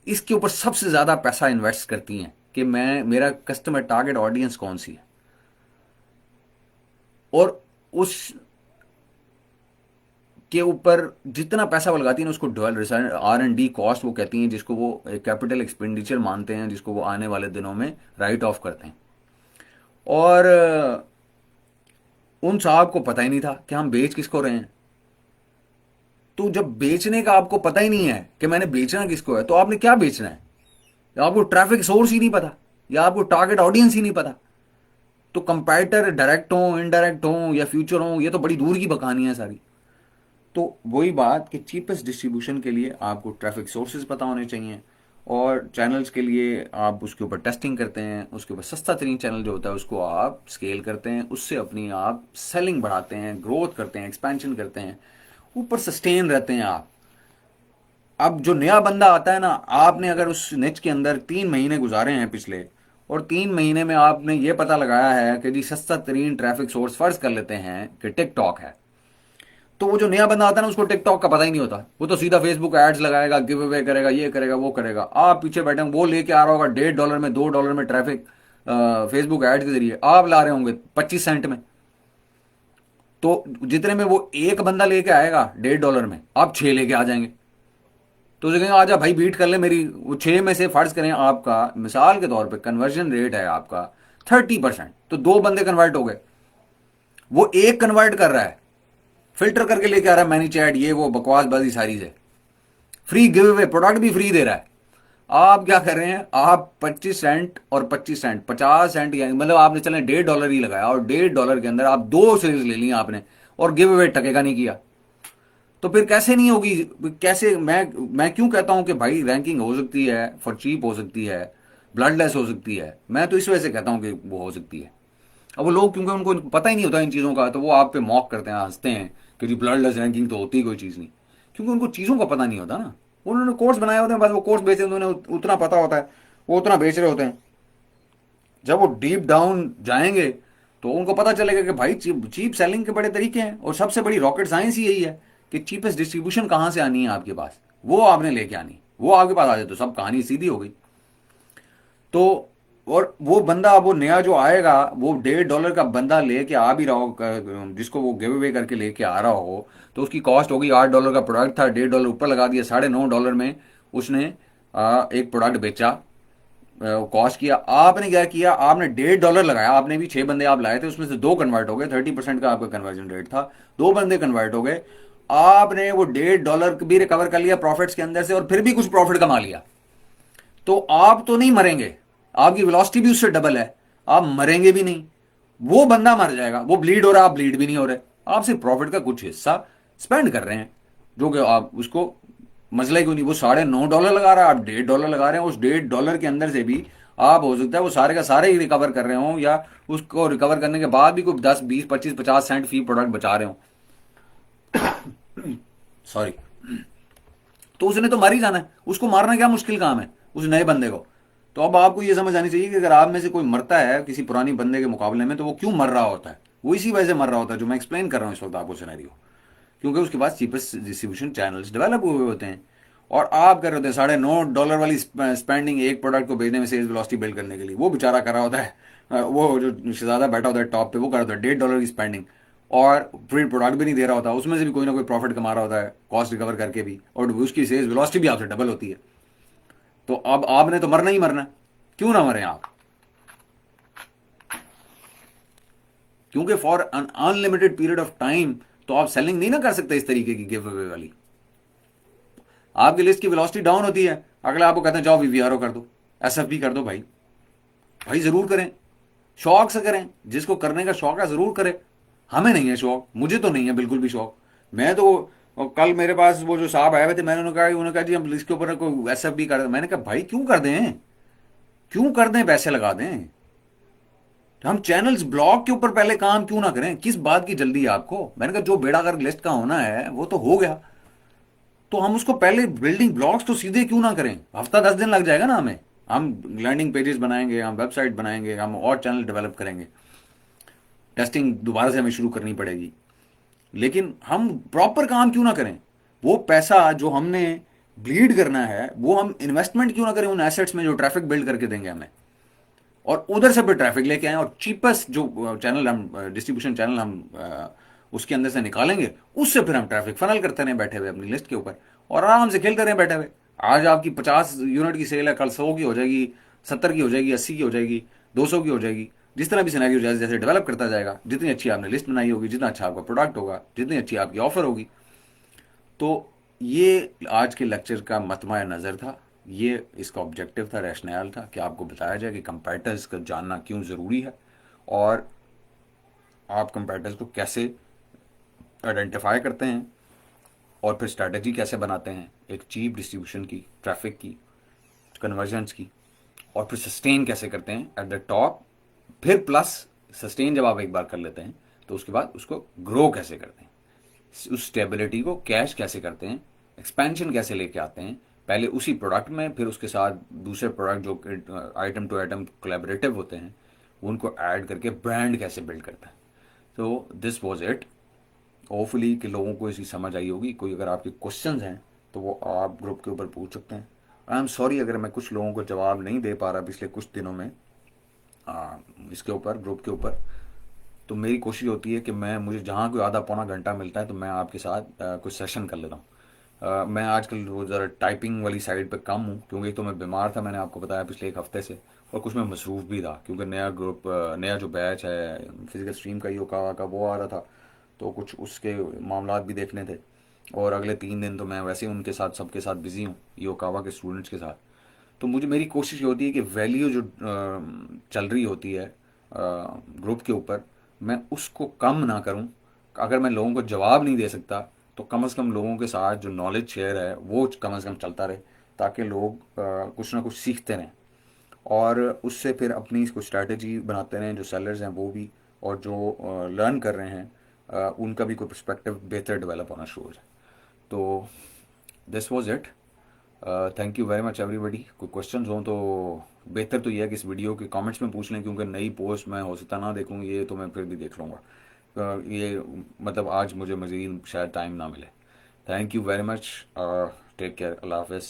इसके ऊपर सबसे ज़्यादा पैसा इन्वेस्ट करती हैं कि मैं, मेरा कस्टमर टारगेट ऑडियंस कौन सी है। और उस के ऊपर जितना पैसा वो लगाती है ना, उसको डेवलप R&D कॉस्ट वो कहती हैं, जिसको वो कैपिटल एक्सपेंडिचर मानते हैं, जिसको वो आने वाले दिनों में राइट ऑफ करते हैं। और उन साहब को पता ही नहीं था कि हम बेच किसको रहे हैं। तो जब बेचने का आपको पता ही नहीं है कि मैंने बेचना किसको है, तो आपने क्या बेचना है? या आपको ट्रैफिक सोर्स ही नहीं पता, या आपको टारगेट ऑडियंस ही नहीं पता। तो कंपैरेटर डायरेक्ट हो, इनडायरेक्ट हो या फ्यूचर हो, ये तो बड़ी दूर की कहानी है सारी। तो वही बात कि चीपेस्ट डिस्ट्रीब्यूशन के लिए आपको ट्रैफिक सोर्सेज पता होने चाहिए, और चैनल्स के लिए आप उसके ऊपर टेस्टिंग करते हैं, उसके ऊपर सस्ता तरीन चैनल जो होता है उसको आप स्केल करते हैं, उससे अपनी आप सेलिंग बढ़ाते हैं, ग्रोथ करते हैं, एक्सपेंशन करते हैं, ऊपर सस्टेन रहते हैं आप। अब जो नया बंदा आता है ना, आपने अगर उस निच के अंदर 3 महीने गुजारे हैं पिछले, और 3 महीने में आपने ये पता लगाया है कि जी सस्ता तरीन ट्रैफिक सोर्स फर्ज कर लेते हैं कि टिकटॉक है, तो वो जो नया बंदा आता है ना, उसको टिकटॉक का पता ही नहीं होता। वो तो सीधा फेसबुक एड्स लगाएगा, गिव अवे करेगा, ये करेगा, वो करेगा। आप पीछे बैठे होंगे, वो लेके आ रहा होगा $1.5 में, $2 में ट्रैफिक फेसबुक एड्स के जरिए, आप ला रहे होंगे 25 सेंट में। तो जितने में वो एक बंदा लेके आएगा $1.5 में, आप 6 लेके आ जाएंगे। तो उसे कहेंगे आजा भाई बीट कर ले मेरी। वो 6 में से फर्ज करें आपका मिसाल के तौर पे कन्वर्जन रेट है आपका 30%, तो 2 बंदे कन्वर्ट हो गए। वो एक कन्वर्ट कर रहा है, फिल्टर करके लेके आ रहा है मैनी चैट, ये वो बकवासबाजी सारी से, फ्री गिव अवे, प्रोडक्ट भी फ्री दे रहा है। आप क्या कर रहे हैं? आप 25 सेंट और 25 सेंट, 50 सेंट, मतलब आपने चले $1.5 ही लगाया, और $1.5 के अंदर आप 2 सीरीज ले ली आपने, और गिव अवे टकेगा नहीं किया। तो फिर कैसे नहीं होगी? कैसे? मैं क्यों कहता हूं कि भाई रैंकिंग हो सकती है, फॉर चीप हो सकती है, ब्लडलेस हो सकती है। मैं तो इस वजह से कहता हूं कि वो हो सकती है। अब वो लोग क्योंकि उनको पता ही नहीं होता इन चीज़ों का, तो वो आप पे मॉक करते हैं, हंसते हैं कि जी ब्लडलेस रैंकिंग तो होती ही कोई चीज़ नहीं। क्योंकि उनको चीज़ों का पता नहीं होता ना। उन्होंने कोर्स बनाए होते हैं, बस वो कोर्स बेचे, उन्हें उतना पता होता है, वो उतना बेच रहे होते हैं। जब वो डीप डाउन जाएंगे तो उनको पता चलेगा कि भाई चीप सेलिंग के बड़े तरीके हैं, और सबसे बड़ी रॉकेट साइंस ही यही है कि चीपेस्ट डिस्ट्रीब्यूशन कहाँ से आनी है आपके पास, वो आपने लेके आनी। वो आपके पास आ जाए तो सब कहानी सीधी हो गई। तो और वो बंदा, वो नया जो आएगा, वो $1.5 का बंदा लेके आ भी रहा हो, जिसको वो गिव अवे करके लेके आ रहा हो, तो उसकी कॉस्ट होगी $8 का प्रोडक्ट था, $1.5 ऊपर लगा दिया, $9.5 में उसने एक प्रोडक्ट बेचा, कॉस्ट किया। आपने क्या किया? आपने $1.5 लगाया, आपने भी 6 बंदे आप लाए थे, उसमें से 2 कन्वर्ट हो गए, 30% का आपका कन्वर्जन रेट था, 2 बंदे कन्वर्ट हो गए। आपने वो $1.5 भी रिकवर कर लिया प्रॉफिट्स के अंदर से, और फिर भी कुछ प्रॉफिट कमा लिया। तो आप तो नहीं मरेंगे, आपकी वेलोसिटी भी उससे डबल है, आप मरेंगे भी नहीं। वो बंदा मर जाएगा, वो ब्लीड हो रहा है, आप ब्लीड भी नहीं हो रहे, आप सिर्फ प्रॉफिट का कुछ हिस्सा स्पेंड कर रहे हैं, जो कि आप उसको मसला क्यों नहीं। वो $9.5 लगा रहा है, आप $1.5 लगा रहे हैं, उस $1.5 के अंदर से भी आप हो सकता है वो सारे का सारे ही रिकवर कर रहे हो, या उसको रिकवर करने के बाद भी कोई 10, 20, 25, 50 सेंट फी प्रोडक्ट बचा रहे हो। सॉरी। तो उसने तो मर ही जाना है, उसको मारना क्या मुश्किल काम है उस नए बंदे को। तो अब आपको ये समझ आनी चाहिए कि अगर आप में से कोई मरता है किसी पुरानी बंदे के मुकाबले में, तो वो क्यों मर रहा होता है। वो इसी वजह से मर रहा होता है जो मैं एक्सप्लेन कर रहा हूँ इस वक्त आपको सिनेरियो। क्योंकि उसके पास चीपेस्ट डिस्ट्रीब्यूशन चैनल्स डेवलप हुए होते हैं, और आप कर रहे होते हैं $9.5 वाली स्पेंडिंग एक प्रोडक्ट को भेजने में, सेल्स वेलोसिटी बिल्ड करने के लिए। वो बेचारा कर रहा होता है, वो जो शहजादा बैठा होता है टॉप पे, वो कर रहा होता है $1.5 की स्पेंडिंग, और फिर प्रोडक्ट भी नहीं दे रहा होता, उसमें से भी कोई ना कोई प्रॉफिट कमा रहा होता है कॉस्ट रिकवर करके भी, और उसकी सेल्स वेलोसिटी भी आपसे डबल होती है। तो अब आपने तो मरना ही मरना है, क्यों ना मरे आप? क्योंकि for on unlimited period of time तो आप सेलिंग नहीं ना कर सकते इस तरीके की गिव अवे वाली। आपकी लिस्ट की वेलोसिटी डाउन होती है, अगले आपको कहते हैं जाओ वीवीआरओ कर दो, एसएफपी कर दो। भाई भाई जरूर करें, शौक से करें, जिसको करने का शौक है जरूर करें। हमें नहीं है शौक, मुझे तो नहीं है बिल्कुल भी शौक। मैं तो कल मेरे पास वो जो साहब आए हुए थे, मैंने उन्होंने कहा जी हम लिस्ट के ऊपर कोई एसएफपी कर दें। मैंने कहा भाई क्यों कर दें, क्यों कर दें, पैसे लगा दें। हम चैनल्स ब्लॉग के ऊपर पहले काम क्यों ना करें, किस बात की जल्दी है आपको? मैंने कहा जो बेड़ा गर्क लिस्ट का होना है वो तो हो गया, तो हम उसको पहले बिल्डिंग ब्लॉक्स तो सीधे क्यों ना करें। हफ्ता 10 दिन लग जाएगा ना हमें, हम लैंडिंग पेजेस बनाएंगे, हम वेबसाइट बनाएंगे, हम और चैनल डेवलप करेंगे, टेस्टिंग दोबारा से हमें शुरू करनी पड़ेगी, लेकिन हम प्रॉपर काम क्यों ना करें। वो पैसा जो हमने ब्लीड करना है वो हम इन्वेस्टमेंट क्यों ना करें उन एसेट्स में जो ट्रैफिक बिल्ड करके देंगे हमें, और उधर से फिर ट्रैफिक लेके आए, और चीपेस्ट जो चैनल हम डिस्ट्रीब्यूशन चैनल हम उसके अंदर से निकालेंगे, उससे फिर हम ट्रैफिक फनल करते रहें बैठे हुए अपनी लिस्ट के ऊपर, और आराम से खेलते रहें बैठे हुए। आज आपकी 50 यूनिट की सेल है, कल 100 की हो जाएगी, 70 की हो जाएगी, 80 की हो जाएगी, 200 की हो जाएगी। जिस तरह भी सिनेरियो जैसे जैसे डेवलप करता जाएगा, जितनी अच्छी आपने लिस्ट बनाई होगी, जितना अच्छा आपका प्रोडक्ट होगा, जितनी अच्छी आपकी ऑफर होगी। तो ये आज के लेक्चर का मतमा नज़र था। ये इसका ऑब्जेक्टिव था, रैशनल था कि आपको बताया जाए कि कंपैरेटर्स का जानना क्यों ज़रूरी है, और आप कंपैरेटर्स को कैसे आइडेंटिफाई करते हैं, और फिर स्ट्रैटेजी कैसे बनाते हैं एक चीप डिस्ट्रीब्यूशन की, ट्रैफिक की, कन्वर्जन्स की, और फिर सस्टेन कैसे करते हैं एट द टॉप। फिर प्लस सस्टेन जब आप एक बार कर लेते हैं तो उसके बाद उसको ग्रो कैसे करते हैं, उस स्टेबिलिटी को कैश कैसे करते हैं, एक्सपेंशन कैसे लेके आते हैं, पहले उसी प्रोडक्ट में, फिर उसके साथ दूसरे प्रोडक्ट जो आइटम टू आइटम कोलेबरेटिव होते हैं उनको ऐड करके ब्रांड कैसे बिल्ड करता है। तो दिस वॉज इट। होपफुली कि लोगों को इसकी समझ आई होगी। कोई अगर आपके क्वेश्चंस हैं तो वो आप ग्रुप के ऊपर पूछ सकते हैं। आई एम सॉरी अगर मैं कुछ लोगों को जवाब नहीं दे पा रहा पिछले कुछ दिनों में इसके ऊपर, ग्रुप के ऊपर। तो मेरी कोशिश होती है कि मैं, मुझे जहाँ कोई आधा पौना घंटा मिलता है तो मैं आपके साथ कुछ सेशन कर लेता हूँ। मैं आजकल वो ज़रा टाइपिंग वाली साइड पे कम हूँ, क्योंकि एक तो मैं बीमार था, मैंने आपको बताया पिछले एक हफ्ते से, और कुछ मैं मसरूफ़ भी था क्योंकि नया ग्रुप, नया जो बैच है फिजिकल स्ट्रीम का, योगा का, वो आ रहा था। तो कुछ उसके मामलात भी देखने थे, और अगले 3 दिन तो मैं वैसे ही उनके साथ, सबके साथ बिज़ी हूँ, योकावा के स्टूडेंट्स के साथ। तो मुझे, मेरी कोशिश ये होती है कि वैल्यू जो चल रही होती है ग्रुप के ऊपर, मैं उसको कम ना करूं। अगर मैं लोगों को जवाब नहीं दे सकता तो कम से कम लोगों के साथ जो नॉलेज शेयर है वो कम से कम चलता रहे, ताकि लोग कुछ ना कुछ सीखते रहें, और उससे फिर अपनी कुछ स्ट्रैटेजी बनाते रहें, जो सेलर्स हैं वो भी, और जो लर्न कर रहे हैं उनका भी कोई पर्सपेक्टिव बेहतर डेवलप होना शुरू हो जाए। तो this was it. Thank you very much everybody. कोई क्वेश्चंस हो तो बेहतर तो यह है कि इस वीडियो के कमेंट्स में पूछ लें, क्योंकि नई पोस्ट मैं हो सकता ना देखूँ, ये तो मैं फिर भी देख लूँगा। ये मतलब आज मुझे मज़ीद शायद टाइम ना मिले। Thank you very much. Take care. अल्लाह हाफिज़।